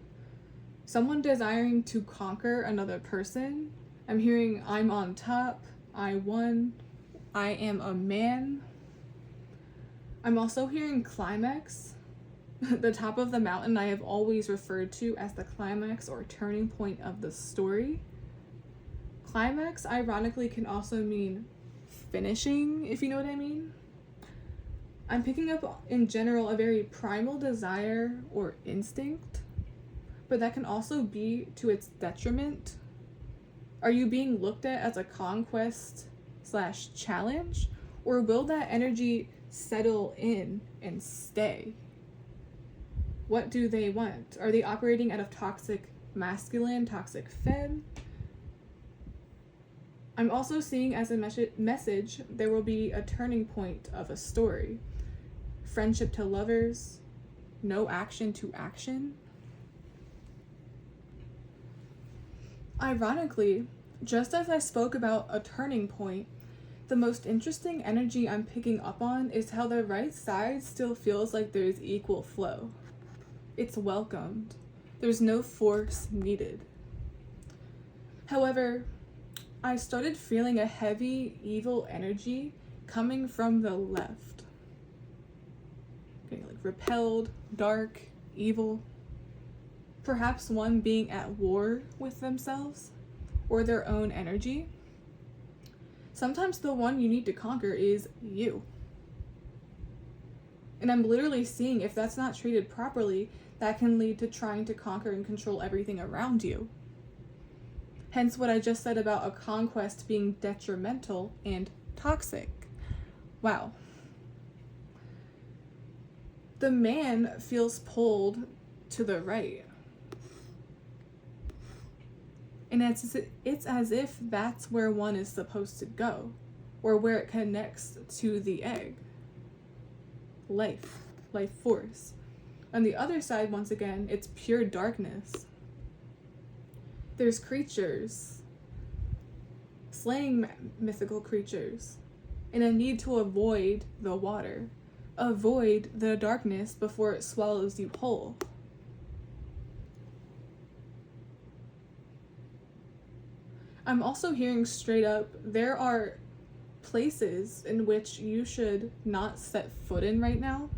Someone desiring to conquer another person. I'm hearing I'm on top, I won, I am a man. I'm also hearing climax. The top of the mountain I have always referred to as the climax or turning point of the story. Climax ironically can also mean finishing, if you know what I mean. I'm picking up in general a very primal desire or instinct, but that can also be to its detriment. Are you being looked at as a conquest/challenge, or will that energy settle in and stay? What do they want? Are they operating out of toxic masculine, toxic femme? I'm also seeing as a message there will be a turning point of a story. Friendship to lovers, no action to action. Ironically, just as I spoke about a turning point, the most interesting energy I'm picking up on is how the right side still feels like there's equal flow. It's welcomed. There's no force needed. However, I started feeling a heavy, evil energy coming from the left. Getting like repelled, dark, evil. Perhaps one being at war with themselves or their own energy. Sometimes the one you need to conquer is you. And I'm literally seeing if that's not treated properly, that can lead to trying to conquer and control everything around you. Hence what I just said about a conquest being detrimental and toxic. Wow. The man feels pulled to the right. And it's as if that's where one is supposed to go, or where it connects to the egg. Life force. On the other side, once again, it's pure darkness. There's creatures, slaying mythical creatures, and a need to avoid the water, avoid the darkness before it swallows you whole. I'm also hearing straight up, there are places in which you should not set foot in right now.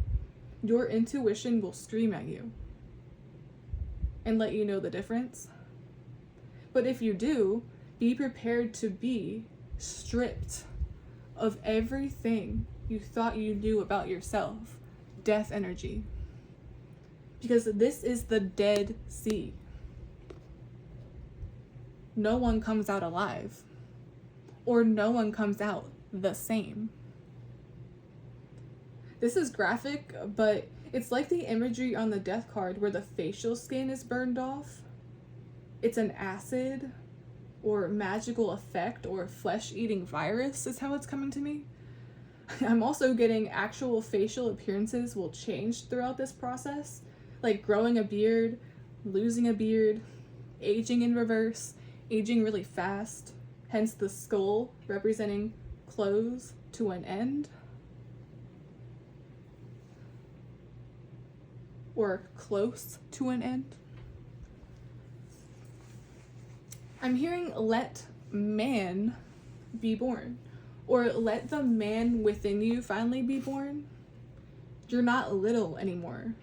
Your intuition will scream at you and let you know the difference. But if you do, be prepared to be stripped of everything you thought you knew about yourself. Death energy. Because this is the Dead Sea. No one comes out alive, or no one comes out the same. This is graphic, but it's like the imagery on the death card where the facial skin is burned off. It's an acid or magical effect or flesh-eating virus is how it's coming to me. I'm also getting actual facial appearances will change throughout this process, like growing a beard, losing a beard, aging in reverse, aging really fast, hence the skull representing close to an end, or close to an end. I'm hearing let man be born, or let the man within you finally be born. You're not little anymore.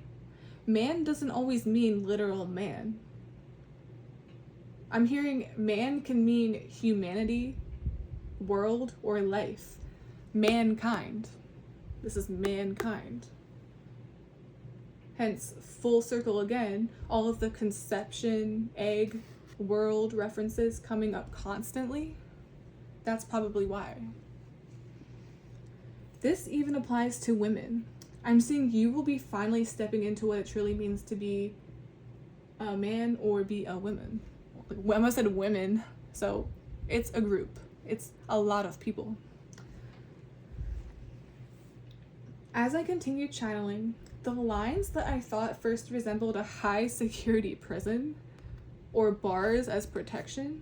Man doesn't always mean literal man. I'm hearing man can mean humanity, world, or life. Mankind. This is mankind. Hence, full circle again, all of the conception, egg, world references coming up constantly. That's probably why. This even applies to women. I'm seeing you will be finally stepping into what it truly means to be a man or be a woman. I almost said women, so it's a group. It's a lot of people. As I continue channeling, the lines that I thought first resembled a high security prison or bars as protection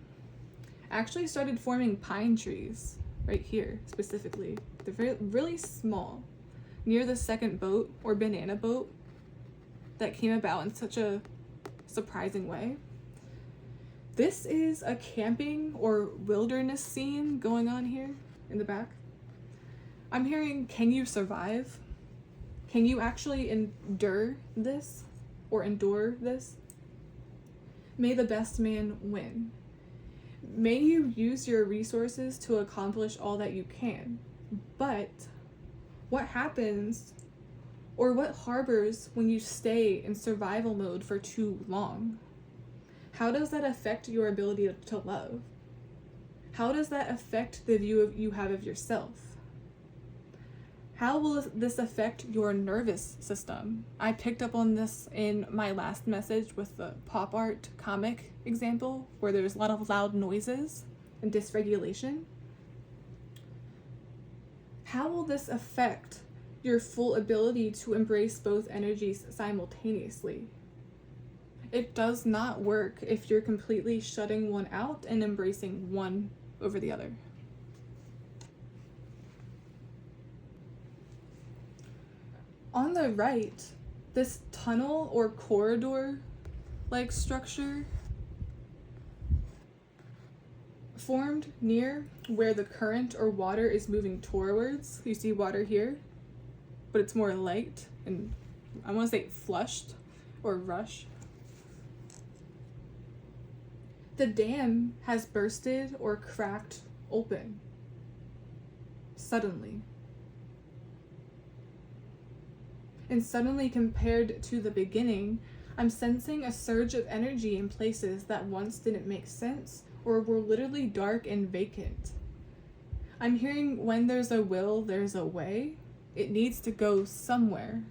actually started forming pine trees right here specifically. They're really small, near the second boat or banana boat that came about in such a surprising way. This is a camping or wilderness scene going on here in the back. I'm hearing, can you survive? Can you actually endure this or endure this? May the best man win. May you use your resources to accomplish all that you can. But what happens or what harbors when you stay in survival mode for too long? How does that affect your ability to love? How does that affect the view you have of yourself? How will this affect your nervous system? I picked up on this in my last message with the pop art comic example, where there's a lot of loud noises and dysregulation. How will this affect your full ability to embrace both energies simultaneously? It does not work if you're completely shutting one out and embracing one over the other. On the right, this tunnel or corridor-like structure formed near where the current or water is moving towards. You see water here, but it's more light and I want to say flushed or rush. The dam has bursted or cracked open suddenly. And suddenly, compared to the beginning, I'm sensing a surge of energy in places that once didn't make sense or were literally dark and vacant. I'm hearing when there's a will, there's a way. It needs to go somewhere.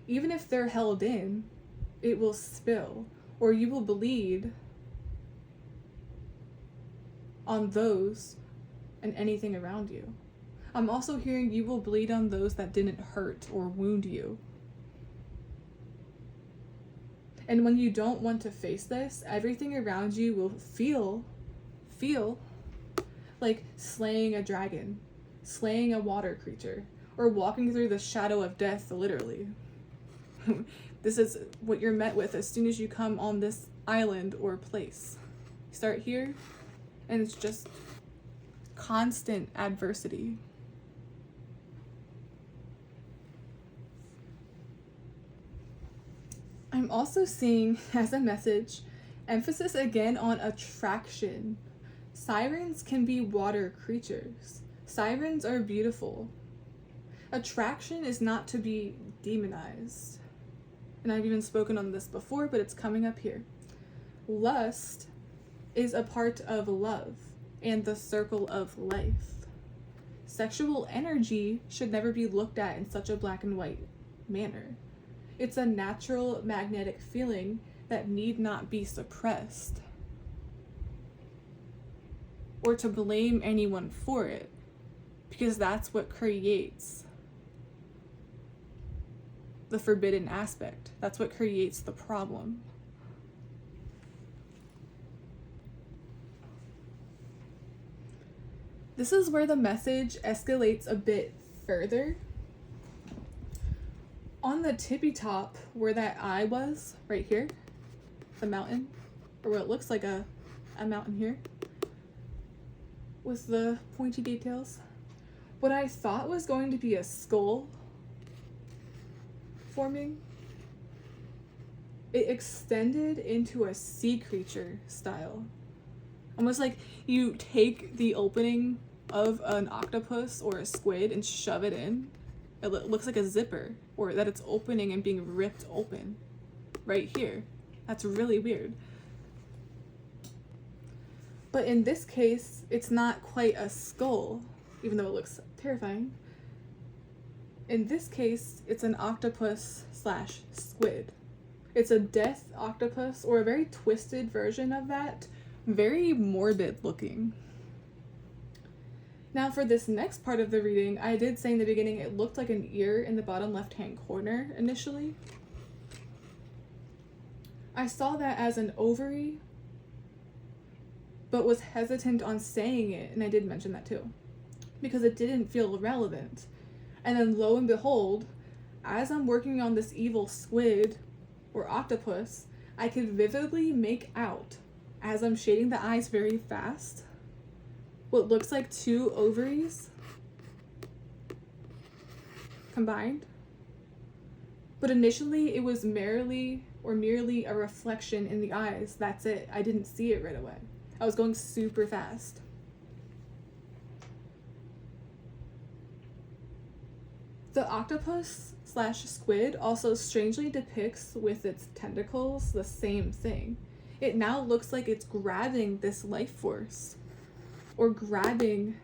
Even if they're held in, it will spill, or you will bleed on those and anything around you. I'm also hearing you will bleed on those that didn't hurt or wound you. And when you don't want to face this, everything around you will feel like slaying a dragon, slaying a water creature, or walking through the shadow of death, literally. This is what you're met with as soon as you come on this island or place. You start here, and it's just constant adversity. I'm also seeing, as a message, emphasis again on attraction. Sirens can be water creatures. Sirens are beautiful. Attraction is not to be demonized. And I've even spoken on this before, but it's coming up here. Lust is a part of love and the circle of life. Sexual energy should never be looked at in such a black and white manner. It's a natural magnetic feeling that need not be suppressed or to blame anyone for it, because that's what creates the forbidden aspect. That's what creates the problem. This is where the message escalates a bit further. On the tippy top, where that eye was, right here, the mountain, or what looks like a mountain here, with the pointy details, what I thought was going to be a skull forming, it extended into a sea creature style. Almost like you take the opening of an octopus or a squid and shove it in. It looks like a zipper, or that it's opening and being ripped open right here. That's really weird. But in this case, it's not quite a skull, even though it looks terrifying. In this case, it's an octopus slash squid. It's a death octopus, or a very twisted version of that. Very morbid looking. Now for this next part of the reading, I did say in the beginning it looked like an ear in the bottom left-hand corner initially. I saw that as an ovary, but was hesitant on saying it, and I did mention that too, because it didn't feel relevant. And then lo and behold, as I'm working on this evil squid or octopus, I could vividly make out, as I'm shading the eyes very fast, what looks like two ovaries combined. But initially it was merely a reflection in the eyes. That's it. I didn't see it right away. I was going super fast. The octopus slash squid also strangely depicts with its tentacles the same thing. It now looks like it's grabbing this life force, or grabbing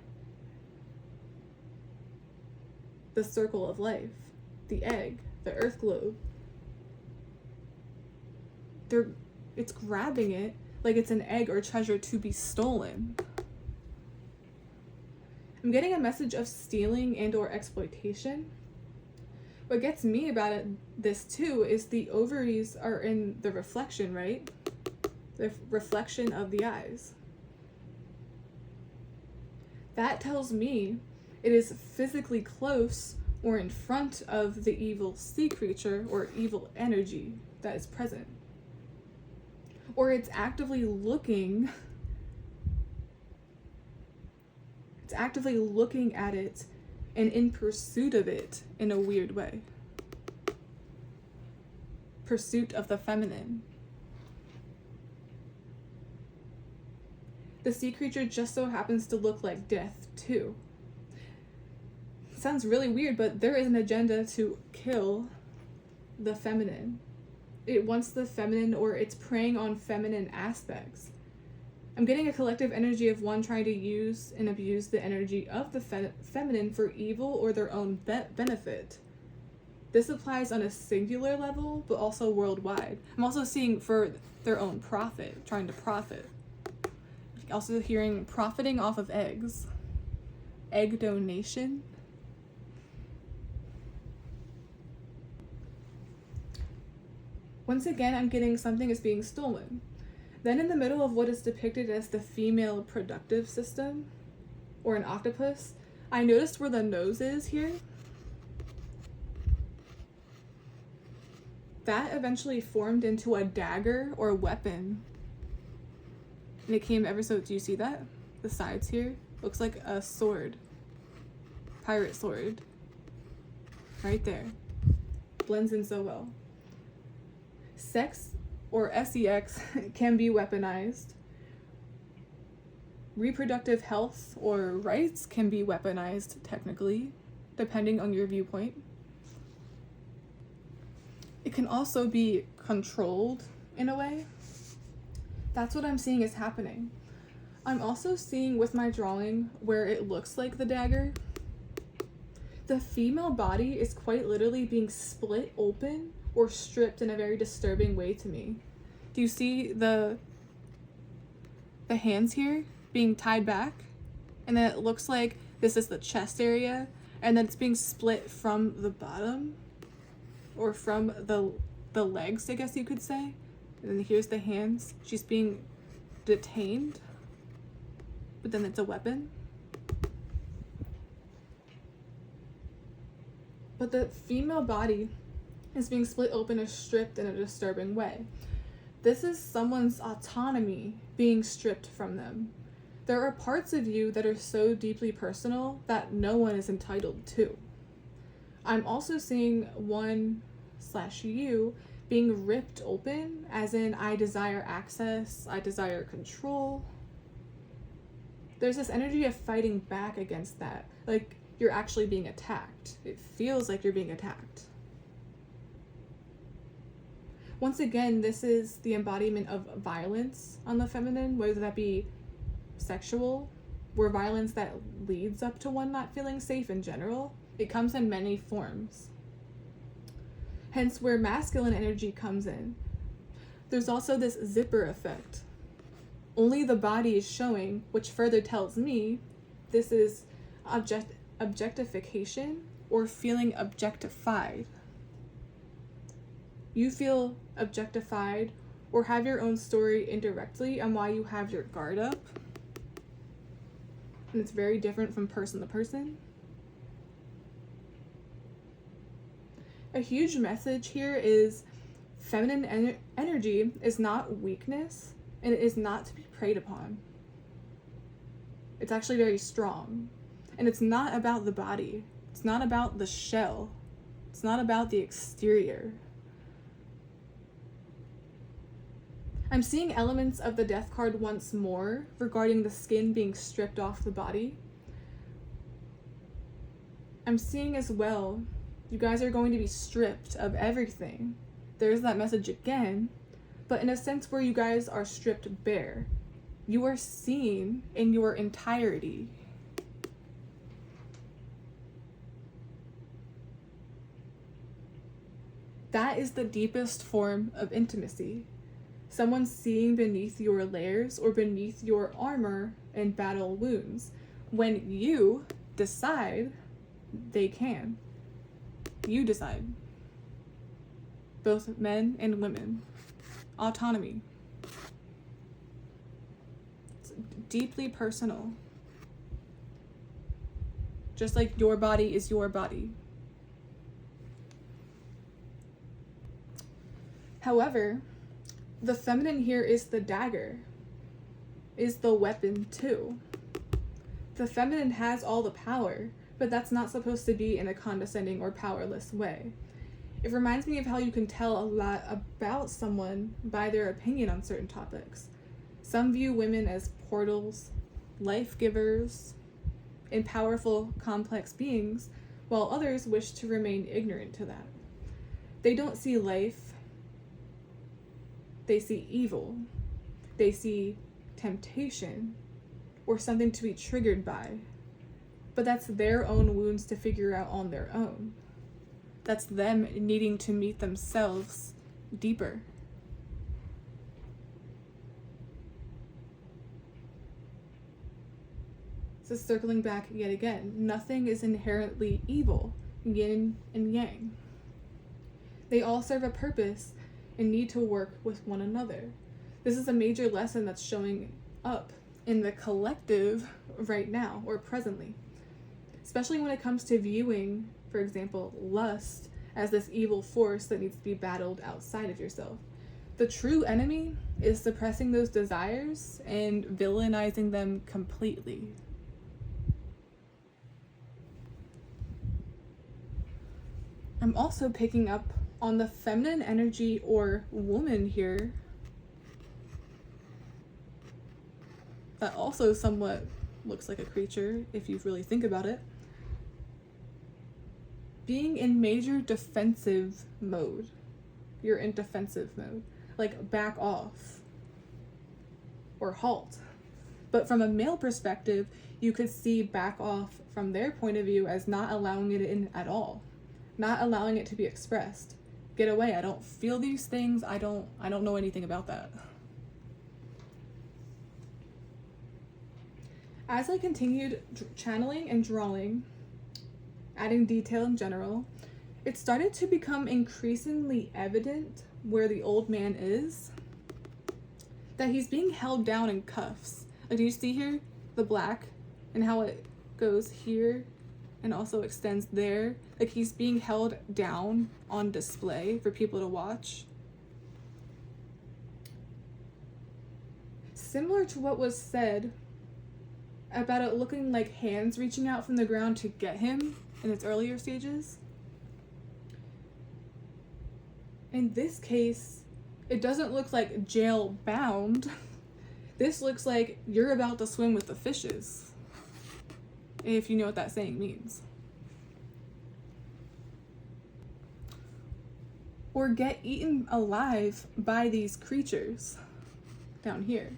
the circle of life, the egg, the earth globe. It's grabbing it like it's an egg or treasure to be stolen. I'm getting a message of stealing and or exploitation. What gets me about this too is the ovaries are in the reflection, right? The reflection of the eyes. That tells me it is physically close or in front of the evil sea creature or evil energy that is present. Or it's actively looking at it and in pursuit of it in a weird way. Pursuit of the feminine. The sea creature just so happens to look like death too. Sounds really weird, but there is an agenda to kill the feminine. It wants the feminine, or it's preying on feminine aspects. I'm getting a collective energy of one trying to use and abuse the energy of the feminine for evil or their own benefit. This applies on a singular level, but also worldwide. I'm also seeing for their own profit, trying to profit. Also hearing profiting off of eggs. Egg donation. Once again, I'm getting something is being stolen. Then in the middle of what is depicted as the female productive system, or an octopus, I noticed where the nose is here. That eventually formed into a dagger or weapon. And it came ever so, do you see that? The sides here? Looks like a sword. Pirate sword. Right there. Blends in so well. Sex, or sex, can be weaponized. Reproductive health or rights can be weaponized, technically, depending on your viewpoint. It can also be controlled in a way. That's what I'm seeing is happening. I'm also seeing with my drawing where it looks like the dagger. The female body is quite literally being split open or stripped in a very disturbing way to me. Do you see the hands here being tied back? And then it looks like this is the chest area, and then it's being split from the bottom, or from the legs, I guess you could say. And then here's the hands. She's being detained, but then it's a weapon. But the female body is being split open or stripped in a disturbing way. This is someone's autonomy being stripped from them. There are parts of you that are so deeply personal that no one is entitled to. I'm also seeing one/you being ripped open, as in I desire access, I desire control. There's this energy of fighting back against that. Like you're actually being attacked. It feels like you're being attacked. Once again, this is the embodiment of violence on the feminine, whether that be sexual, or violence that leads up to one not feeling safe in general. It comes in many forms. Hence where masculine energy comes in. There's also this zipper effect. Only the body is showing, which further tells me this is objectification or feeling objectified. You feel objectified or have your own story indirectly on why you have your guard up. And it's very different from person to person. A huge message here is feminine energy is not weakness, and it is not to be preyed upon. It's actually very strong. And it's not about the body. It's not about the shell. It's not about the exterior. I'm seeing elements of the death card once more regarding the skin being stripped off the body. I'm seeing as well, you guys are going to be stripped of everything. There's that message again, but in a sense where you guys are stripped bare. You are seen in your entirety. That is the deepest form of intimacy. Someone seeing beneath your layers or beneath your armor and battle wounds. When you decide, they can. You decide. Both men and women. Autonomy. It's deeply personal. Just like your body is your body. However, the feminine here is the dagger, is the weapon too. The feminine has all the power, but that's not supposed to be in a condescending or powerless way. It reminds me of how you can tell a lot about someone by their opinion on certain topics. Some view women as portals, life givers, and powerful, complex beings, while others wish to remain ignorant to that. They don't see life. They see evil. They see temptation or something to be triggered by. But that's their own wounds to figure out on their own. That's them needing to meet themselves deeper. So circling back yet again, nothing is inherently evil, yin and yang. They all serve a purpose and need to work with one another. This is a major lesson that's showing up in the collective right now or presently, especially when it comes to viewing, for example, lust as this evil force that needs to be battled outside of yourself. The true enemy is suppressing those desires and villainizing them completely. I'm also picking up on the feminine energy or woman here. That also somewhat looks like a creature if you really think about it. Being in major defensive mode. You're in defensive mode. Like back off or halt. But from a male perspective, you could see back off from their point of view as not allowing it in at all. Not allowing it to be expressed. Get away. I don't feel these things. I don't know anything about that. As I continued channeling and drawing, adding detail in general, it started to become increasingly evident where the old man is, that he's being held down in cuffs. Like, do you see here the black and how it goes here and also extends there? Like, he's being held down on display for people to watch. Similar to what was said about it looking like hands reaching out from the ground to get him in its earlier stages. In this case, it doesn't look like jail bound. This looks like you're about to swim with the fishes, if you know what that saying means. Or get eaten alive by these creatures down here.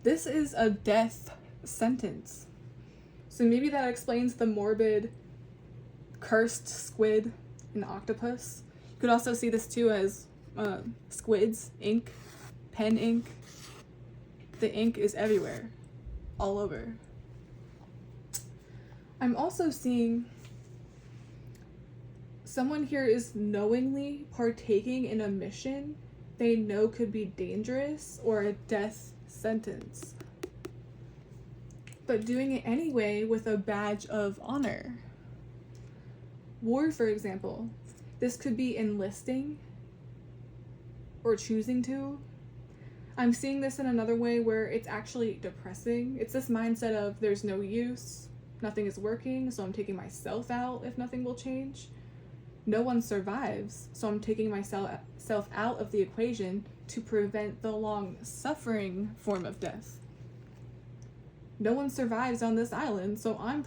This is a death sentence. So maybe that explains the morbid cursed squid and octopus. You could also see this too as squids, ink, pen ink. The ink is everywhere, all over. I'm also seeing someone here is knowingly partaking in a mission they know could be dangerous or a death sentence, but doing it anyway with a badge of honor. War, for example. This could be enlisting or choosing to. I'm seeing this in another way where it's actually depressing. It's this mindset of there's no use, nothing is working, so I'm taking myself out if nothing will change. No one survives, so I'm taking myself out of the equation to prevent the long-suffering form of death. No one survives on this island, so I'm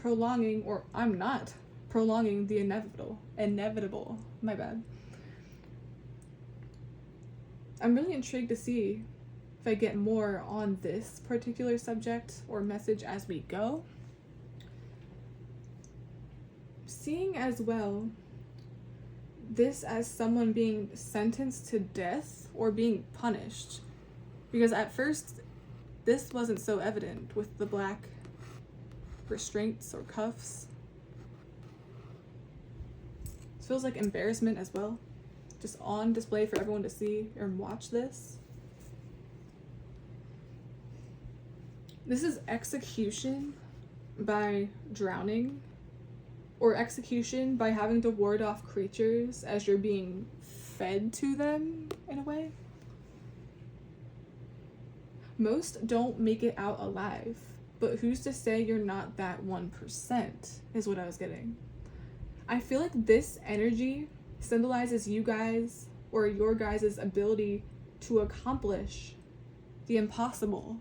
not prolonging the inevitable. My bad. I'm really intrigued to see if I get more on this particular subject or message as we go. Seeing as well this as someone being sentenced to death or being punished, because at first this wasn't so evident with the black restraints or cuffs. It feels like embarrassment as well, just on display for everyone to see or watch this. This is execution by drowning, or execution by having to ward off creatures as you're being fed to them, in a way. Most don't make it out alive, but who's to say you're not that 1%, is what I was getting. I feel like this energy symbolizes you guys, or your guys' ability to accomplish the impossible.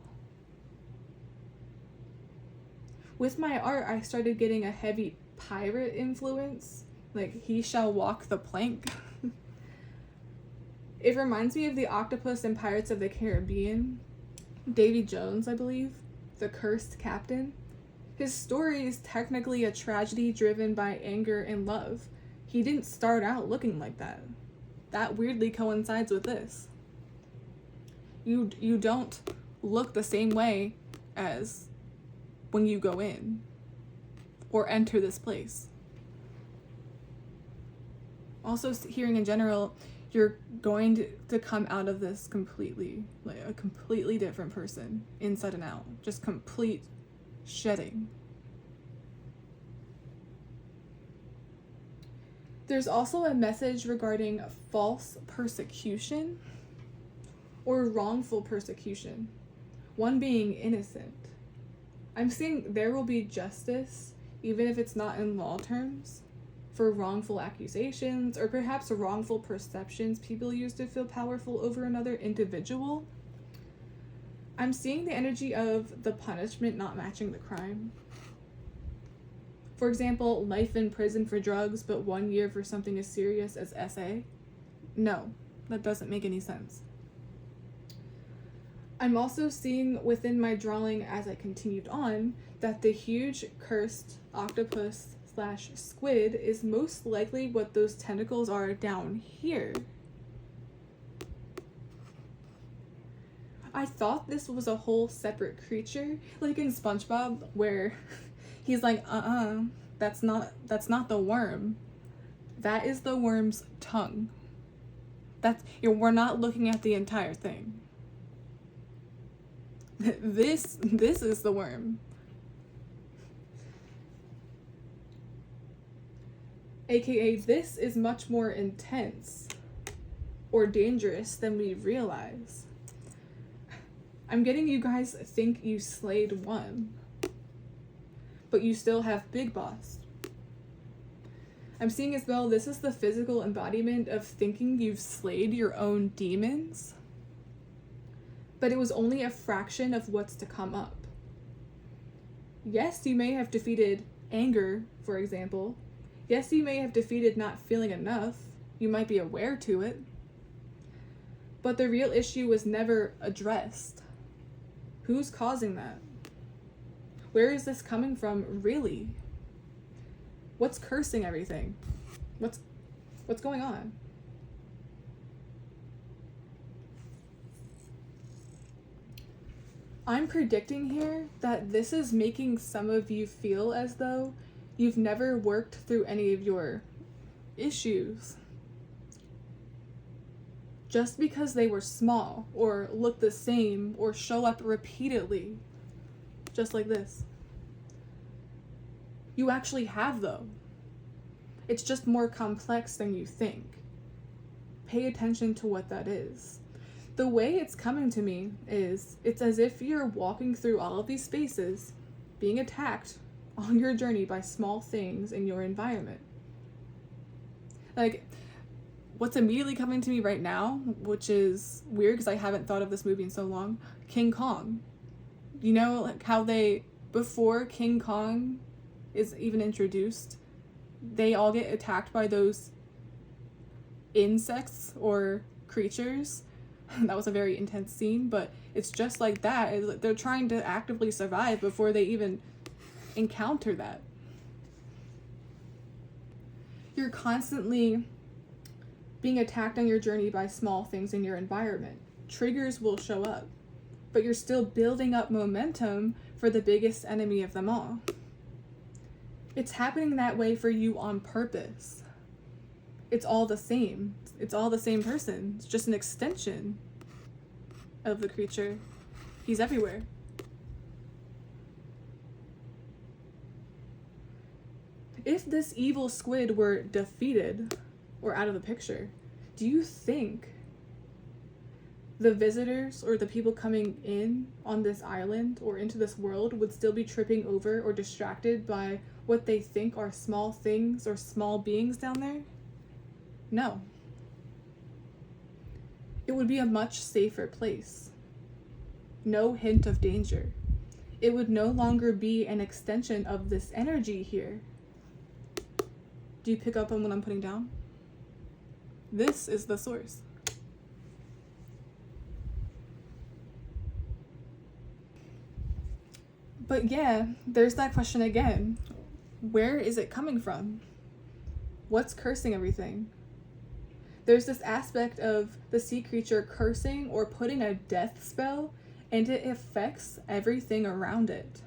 With my art, I started getting a heavy pirate influence, like he shall walk the plank. It reminds me of the octopus in Pirates of the Caribbean, Davy Jones, I believe, the cursed captain. His story is technically a tragedy driven by anger and love. He didn't start out looking like that. That weirdly coincides with this. You don't look the same way as when you go in or enter this place. Also, hearing in general, you're going to come out of this completely, like a completely different person, inside and out. Just complete shedding. There's also a message regarding false persecution or wrongful persecution, one being innocent. I'm seeing there will be justice, even if it's not in law terms, for wrongful accusations or perhaps wrongful perceptions people use to feel powerful over another individual. I'm seeing the energy of the punishment not matching the crime. For example, life in prison for drugs, but 1 year for something as serious as SA. No, that doesn't make any sense. I'm also seeing within my drawing as I continued on that the huge cursed octopus/squid is most likely what those tentacles are down here. I thought this was a whole separate creature, like in SpongeBob, where he's like, that's not the worm. That is the worm's tongue. We're not looking at the entire thing. This is the worm. AKA, this is much more intense or dangerous than we realize. I'm getting you guys think you slayed one, but you still have Big Boss. I'm seeing as well, this is the physical embodiment of thinking you've slayed your own demons, but it was only a fraction of what's to come up. Yes, you may have defeated anger, for example. Yes, you may have defeated not feeling enough. You might be aware to it. But the real issue was never addressed. Who's causing that? Where is this coming from, really? What's cursing everything? What's going on? I'm predicting here that this is making some of you feel as though you've never worked through any of your issues just because they were small or look the same or show up repeatedly, just like this. You actually have, though. It's just more complex than you think. Pay attention to what that is. The way it's coming to me is, it's as if you're walking through all of these spaces, being attacked on your journey by small things in your environment. Like, what's immediately coming to me right now, which is weird because I haven't thought of this movie in so long, King Kong. You know, like how before King Kong is even introduced, they all get attacked by those insects or creatures. That was a very intense scene, but it's just like that. They're trying to actively survive before they even encounter that. You're constantly being attacked on your journey by small things in your environment. Triggers will show up, but you're still building up momentum for the biggest enemy of them all. It's happening that way for you on purpose. It's all the same. It's all the same person. It's just an extension of the creature. He's everywhere. If this evil squid were defeated or out of the picture, do you think the visitors or the people coming in on this island or into this world would still be tripping over or distracted by what they think are small things or small beings down there? No. It would be a much safer place. No hint of danger. It would no longer be an extension of this energy here. Do you pick up on what I'm putting down? This is the source. But yeah, there's that question again. Where is it coming from? What's cursing everything? There's this aspect of the sea creature cursing or putting a death spell, and it affects everything around it.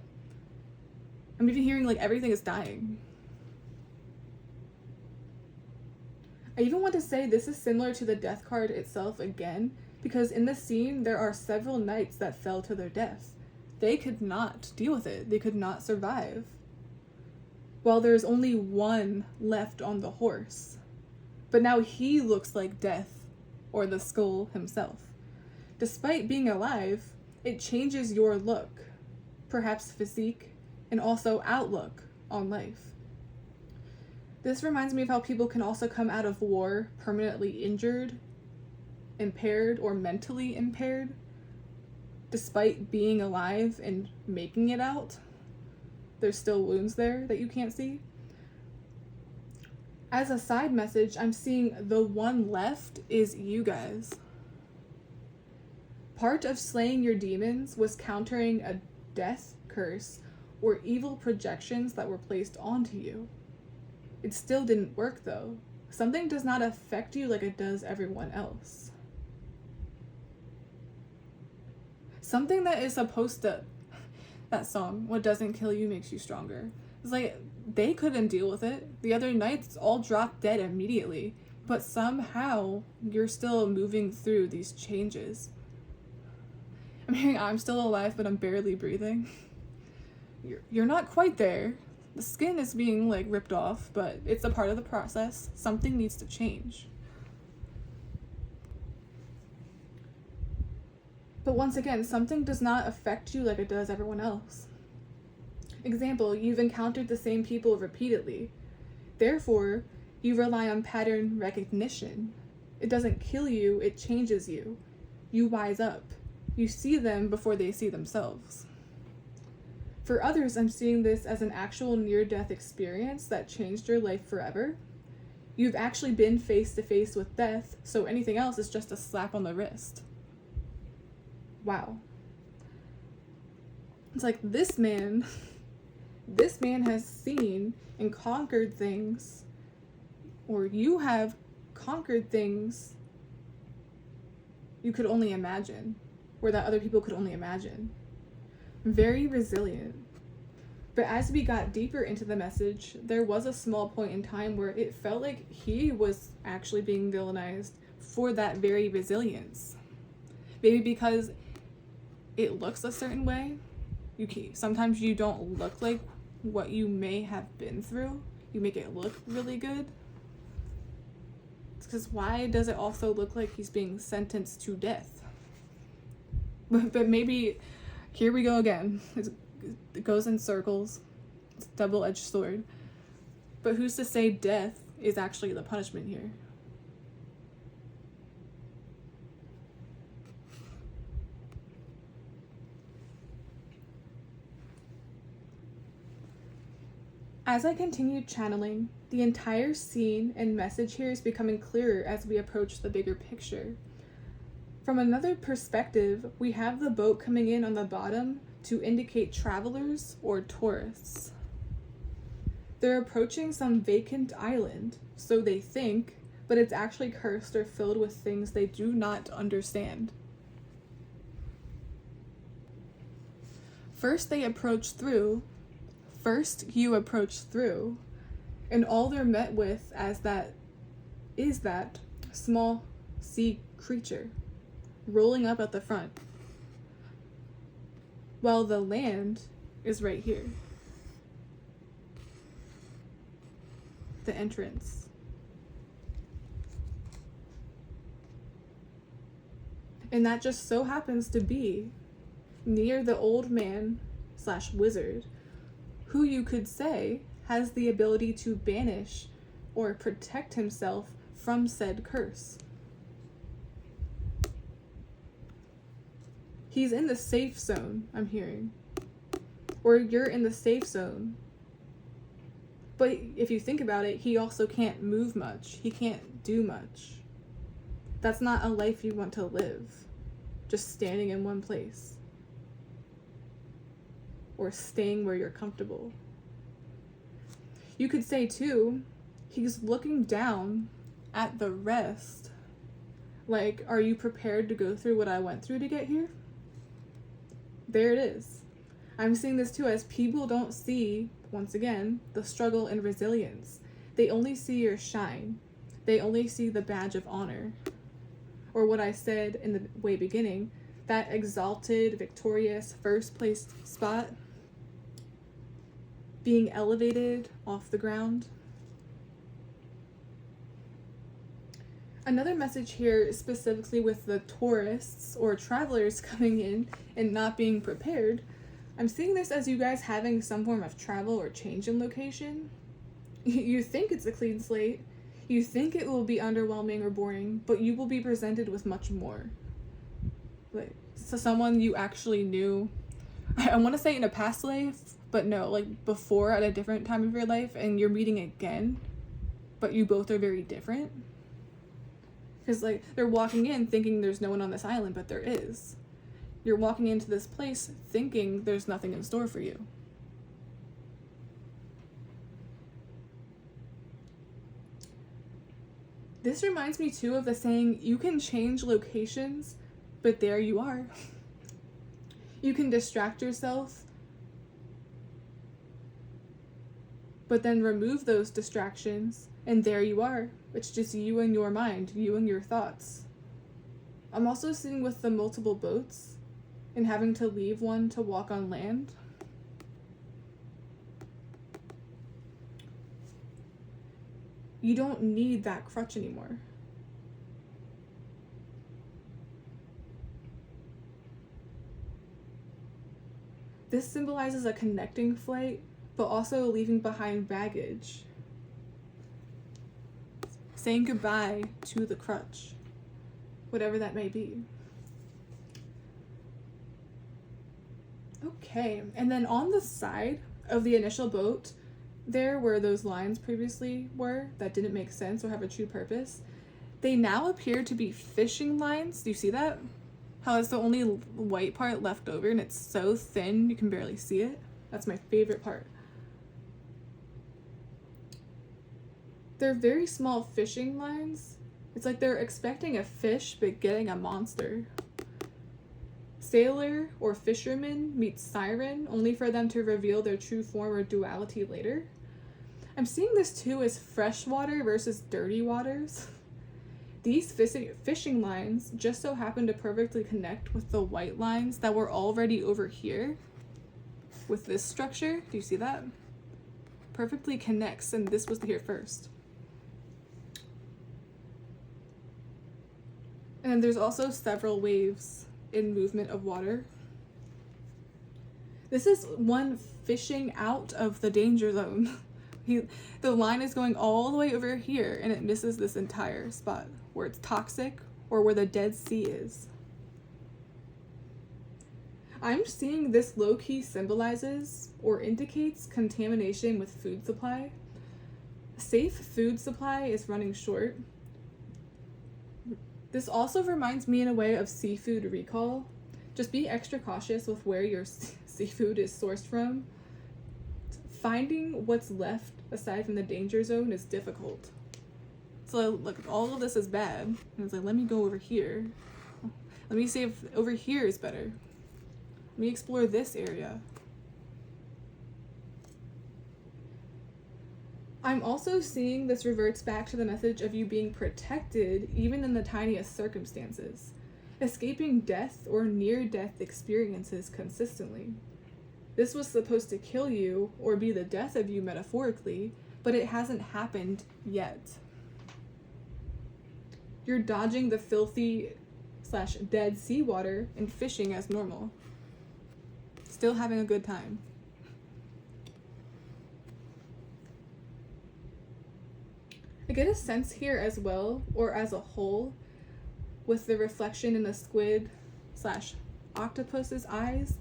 I'm even hearing like everything is dying. I even want to say this is similar to the death card itself again, because in the scene there are several knights that fell to their death. They could not deal with it. They could not survive. While there's only one left on the horse. But now he looks like death, or the skull himself. Despite being alive, it changes your look, perhaps physique, and also outlook on life. This reminds me of how people can also come out of war permanently injured, impaired, or mentally impaired, despite being alive and making it out. There's still wounds there that you can't see. As a side message, I'm seeing the one left is you guys. Part of slaying your demons was countering a death curse or evil projections that were placed onto you. It still didn't work though. Something does not affect you like it does everyone else. Something that is supposed to, that song, what doesn't kill you makes you stronger. It's like, they couldn't deal with it. The other knights all dropped dead immediately, but somehow you're still moving through these changes. I'm hearing I'm still alive, but I'm barely breathing. You're not quite there. The skin is being like ripped off, but it's a part of the process. Something needs to change. But once again, something does not affect you like it does everyone else. Example, you've encountered the same people repeatedly. Therefore, you rely on pattern recognition. It doesn't kill you, it changes you. You wise up. You see them before they see themselves. For others, I'm seeing this as an actual near-death experience that changed your life forever. You've actually been face to face with death, so anything else is just a slap on the wrist. Wow. It's like this man has seen and conquered things, or you have conquered things you could only imagine, or that other people could only imagine. Very resilient. But as we got deeper into the message, there was a small point in time where it felt like he was actually being villainized for that very resilience. Maybe because it looks a certain way. Sometimes you don't look like what you may have been through. You make it look really good. It's because why does it also look like he's being sentenced to death? But maybe, here we go again. It goes in circles. It's a double-edged sword. But who's to say death is actually the punishment here? As I continue channeling, the entire scene and message here is becoming clearer as we approach the bigger picture. From another perspective, we have the boat coming in on the bottom to indicate travelers or tourists. They're approaching some vacant island, so they think, but it's actually cursed or filled with things they do not understand. First you approach through, and all they're met with is that small sea creature rolling up at the front, while the land is right here. The entrance. And that just so happens to be near the old man / wizard, who you could say has the ability to banish or protect himself from said curse. He's in the safe zone, I'm hearing. Or you're in the safe zone. But if you think about it, he also can't move much. He can't do much. That's not a life you want to live, just standing in one place. or staying where you're comfortable. You could say too, he's looking down at the rest. Like, are you prepared to go through what I went through to get here? There it is. I'm seeing this too as people don't see, once again, the struggle and resilience. They only see your shine. They only see the badge of honor. Or what I said in the way beginning, that exalted, victorious, first place spot, being elevated off the ground. Another message here, specifically with the tourists or travelers coming in and not being prepared, I'm seeing this as you guys having some form of travel or change in location. You think it's a clean slate, you think it will be underwhelming or boring, but you will be presented with much more. Like, so someone you actually knew, I want to say in a past life, but no, like before at a different time of your life, and you're meeting again, but you both are very different. Because like they're walking in thinking there's no one on this island, but there is. You're walking into this place thinking there's nothing in store for you. This reminds me too of the saying, you can change locations, but there you are. You can distract yourself, but then remove those distractions, and there you are. It's just you and your mind, you and your thoughts. I'm also seeing with the multiple boats and having to leave one to walk on land. You don't need that crutch anymore. This symbolizes a connecting flight, but also leaving behind baggage. Saying goodbye to the crutch, whatever that may be. Okay, and then on the side of the initial boat, there where those lines previously were that didn't make sense or have a true purpose, they now appear to be fishing lines. Do you see that? How it's the only white part left over and it's so thin you can barely see it? That's my favorite part. They're very small fishing lines. It's like they're expecting a fish but getting a monster. Sailor or fisherman meets siren, only for them to reveal their true form or duality later. I'm seeing this too as freshwater versus dirty waters. These fishing lines just so happen to perfectly connect with the white lines that were already over here with this structure. Do you see that? Perfectly connects, and this was here first. And there's also several waves in movement of water. This is one fishing out of the danger zone. The line is going all the way over here and it misses this entire spot where it's toxic or where the Dead Sea is. I'm seeing this low-key symbolizes or indicates contamination with food supply. Safe food supply is running short. This also reminds me in a way of seafood recall. Just be extra cautious with where your seafood is sourced from. Finding what's left aside from the danger zone is difficult. So look, all of this is bad. And it's like, let me go over here. Let me see if over here is better. Let me explore this area. I'm also seeing this reverts back to the message of you being protected even in the tiniest circumstances, escaping death or near-death experiences consistently. This was supposed to kill you or be the death of you metaphorically, but it hasn't happened yet. You're dodging the filthy / dead seawater and fishing as normal. Still having a good time. I get a sense here as well, or as a whole, with the reflection in the squid / octopus's eyes.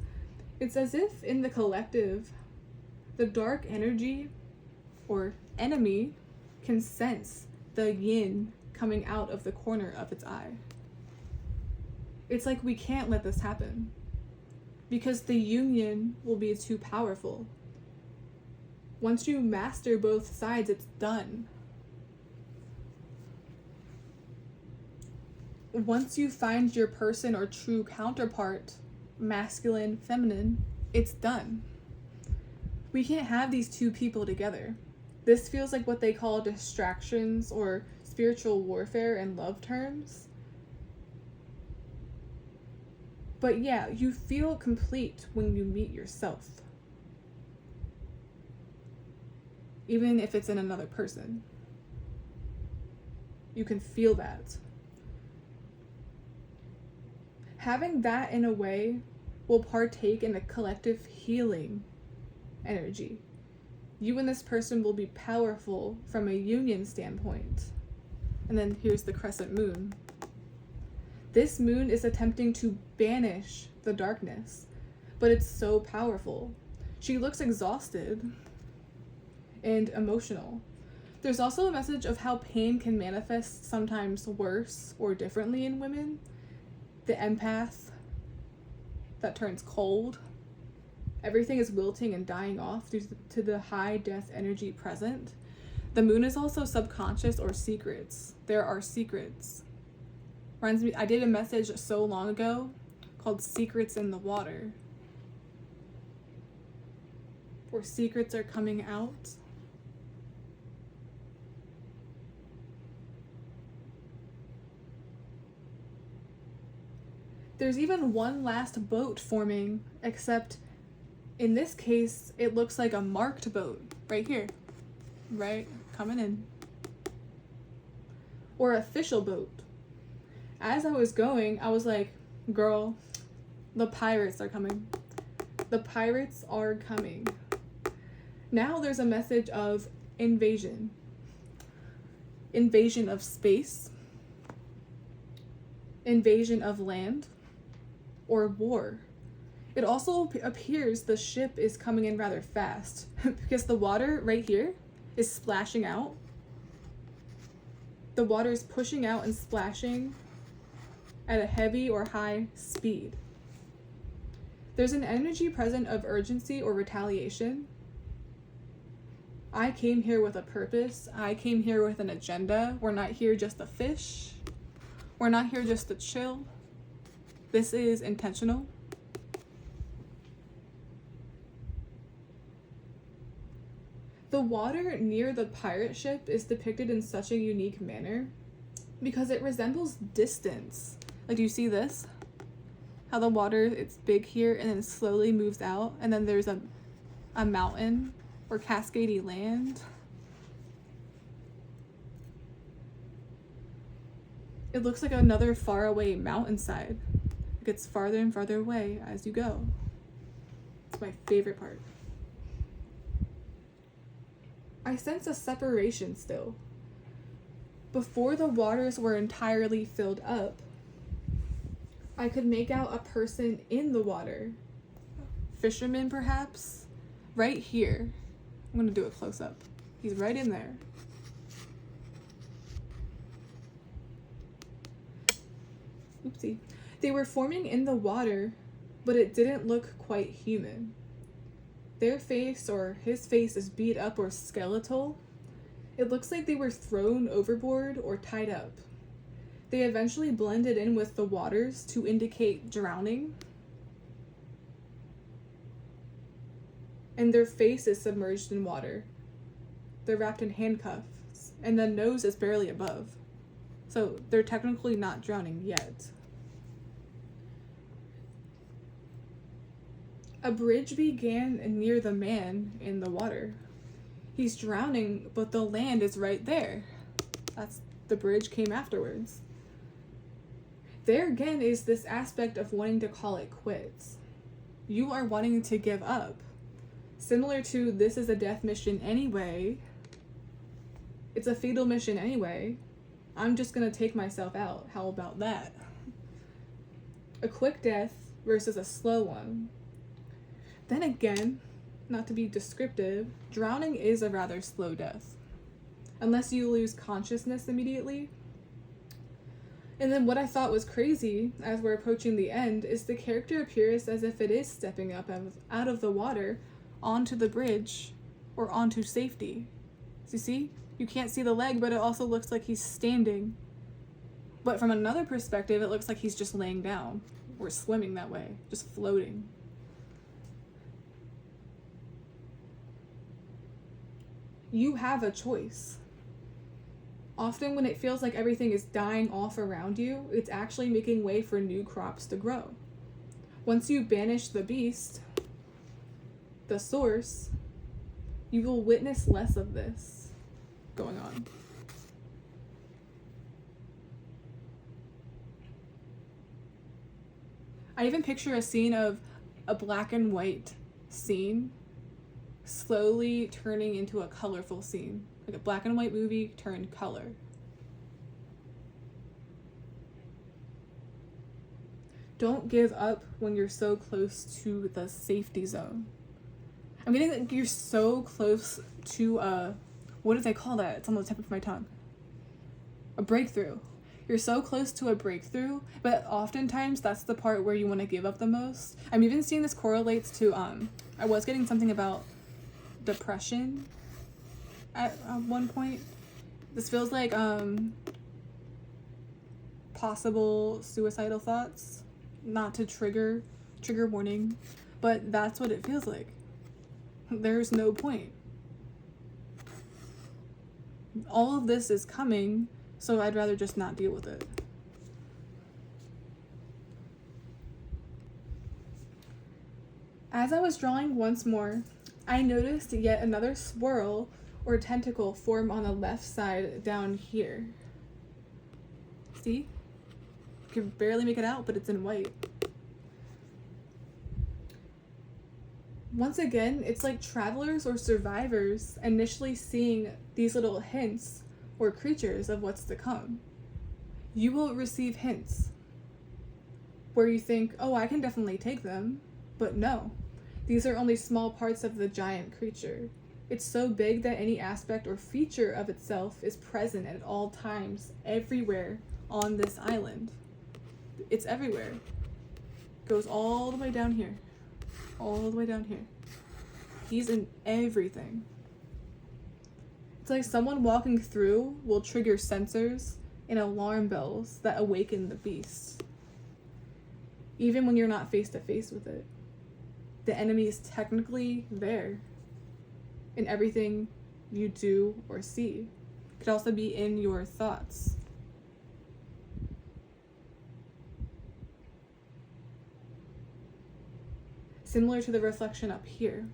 It's as if in the collective, the dark energy or enemy can sense the yin coming out of the corner of its eye. It's like, we can't let this happen. because the union will be too powerful. Once you master both sides, it's done. Once you find your person or true counterpart, masculine, feminine, it's done. We can't have these two people together. This feels like what they call distractions or spiritual warfare in love terms. But yeah, you feel complete when you meet yourself. Even if it's in another person. You can feel that. Having that in a way will partake in a collective healing energy. You and this person will be powerful from a union standpoint. And then here's the crescent moon. This moon is attempting to banish the darkness, but it's so powerful. She looks exhausted and emotional. There's also a message of how pain can manifest sometimes worse or differently in women. The empath that turns cold. Everything is wilting and dying off due to the high death energy present. The moon is also subconscious or secrets. There are secrets. Reminds me, I did a message so long ago called Secrets in the Water, where secrets are coming out. There's even one last boat forming, except in this case, it looks like a marked boat right here, right? Coming in. Or official boat. As I was going, I was like, girl, the pirates are coming. The pirates are coming. Now there's a message of invasion. Invasion of space. Invasion of land. Or war. It also appears the ship is coming in rather fast because the water right here is splashing out. The water is pushing out and splashing at a heavy or high speed. There's an energy present of urgency or retaliation. I came here with a purpose. I came here with an agenda. We're not here just to fish. We're not here just to chill. This is intentional. The water near the pirate ship is depicted in such a unique manner because it resembles distance. Like, do you see this? How the water, it's big here and then slowly moves out, and then there's a mountain or cascading land. It looks like another faraway mountainside. It gets farther and farther away as you go. It's my favorite part. I sense a separation still. Before the waters were entirely filled up, I could make out a person in the water. Fisherman, perhaps? Right here. I'm gonna do a close-up. He's right in there. Oopsie. They were forming in the water, but it didn't look quite human. Their face, or his face, is beat up or skeletal. It looks like they were thrown overboard or tied up. They eventually blended in with the waters to indicate drowning. And their face is submerged in water. They're wrapped in handcuffs, and the nose is barely above. So they're technically not drowning yet. A bridge began near the man in the water. He's drowning, but the land is right there. The bridge came afterwards. There again is this aspect of wanting to call it quits. You are wanting to give up. Similar to this is a death mission anyway. It's a fatal mission anyway. I'm just gonna take myself out. How about that? A quick death versus a slow one. Then again, not to be descriptive, drowning is a rather slow death. Unless you lose consciousness immediately. And then what I thought was crazy as we're approaching the end is the character appears as if it is stepping up out of the water onto the bridge or onto safety. So you see? You can't see the leg, but it also looks like he's standing. But from another perspective, it looks like he's just laying down or swimming that way, just floating. You have a choice. Often when it feels like everything is dying off around you, it's actually making way for new crops to grow. Once you banish the beast, the source, you will witness less of this going on. I even picture a scene of a black and white scene slowly turning into a colorful scene. Like a black and white movie turned color. Don't give up when you're so close to the safety zone. I'm getting that you're so close to what do they call that? It's on the tip of my tongue. A breakthrough. You're so close to a breakthrough, but oftentimes that's the part where you want to give up the most. I'm even seeing this correlates to I was getting something about depression at one point. This feels like possible suicidal thoughts. Not to trigger warning, but that's what it feels like. There's no point. All of this is coming, so I'd rather just not deal with it. As I was drawing once more, I noticed yet another swirl or tentacle form on the left side down here. See? You can barely make it out, but it's in white. Once again, it's like travelers or survivors initially seeing these little hints or creatures of what's to come. You will receive hints where you think, oh, I can definitely take them, but no. These are only small parts of the giant creature. It's so big that any aspect or feature of itself is present at all times, everywhere on this island. It's everywhere. Goes all the way down here. All the way down here. He's in everything. It's like someone walking through will trigger sensors and alarm bells that awaken the beast. Even when you're not face to face with it. The enemy is technically there in everything you do or see. It could also be in your thoughts. Similar to the reflection up here.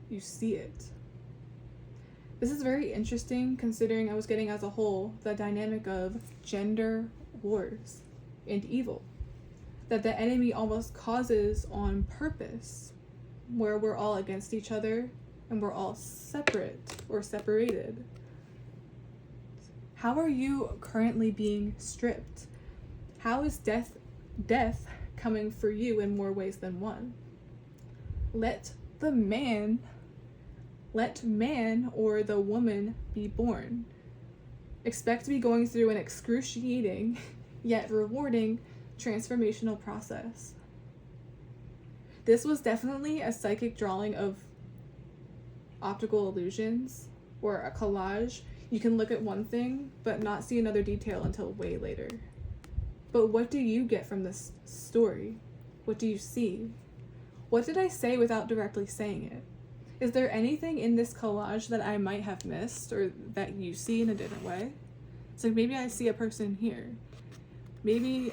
You see it. This is very interesting considering I was getting as a whole the dynamic of gender wars and evil that the enemy almost causes on purpose, where we're all against each other and we're all separate or separated. How are you currently being stripped? How is death coming for you in more ways than one? Let man or the woman be born. Expect to be going through an excruciating yet rewarding transformational process. This was definitely a psychic drawing of optical illusions or a collage. You can look at one thing but not see another detail until way later. But what do you get from this story? What do you see? What did I say without directly saying it? Is there anything in this collage that I might have missed or that you see in a different way? It's like maybe I see a person here. Maybe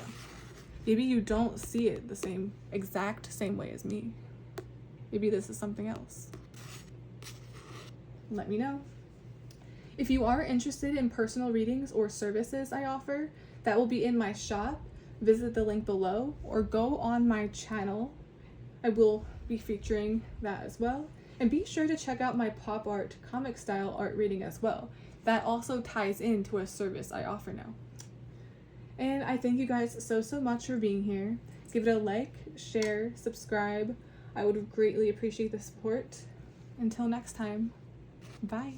you don't see it the exact same way as me. Maybe this is something else. Let me know. If you are interested in personal readings or services I offer, that will be in my shop. Visit the link below or go on my channel. I will be featuring that as well. And be sure to check out my pop art, comic style art reading as well. That also ties into a service I offer now. And I thank you guys so much for being here. Give it a like, share, subscribe. I would greatly appreciate the support. Until next time, bye.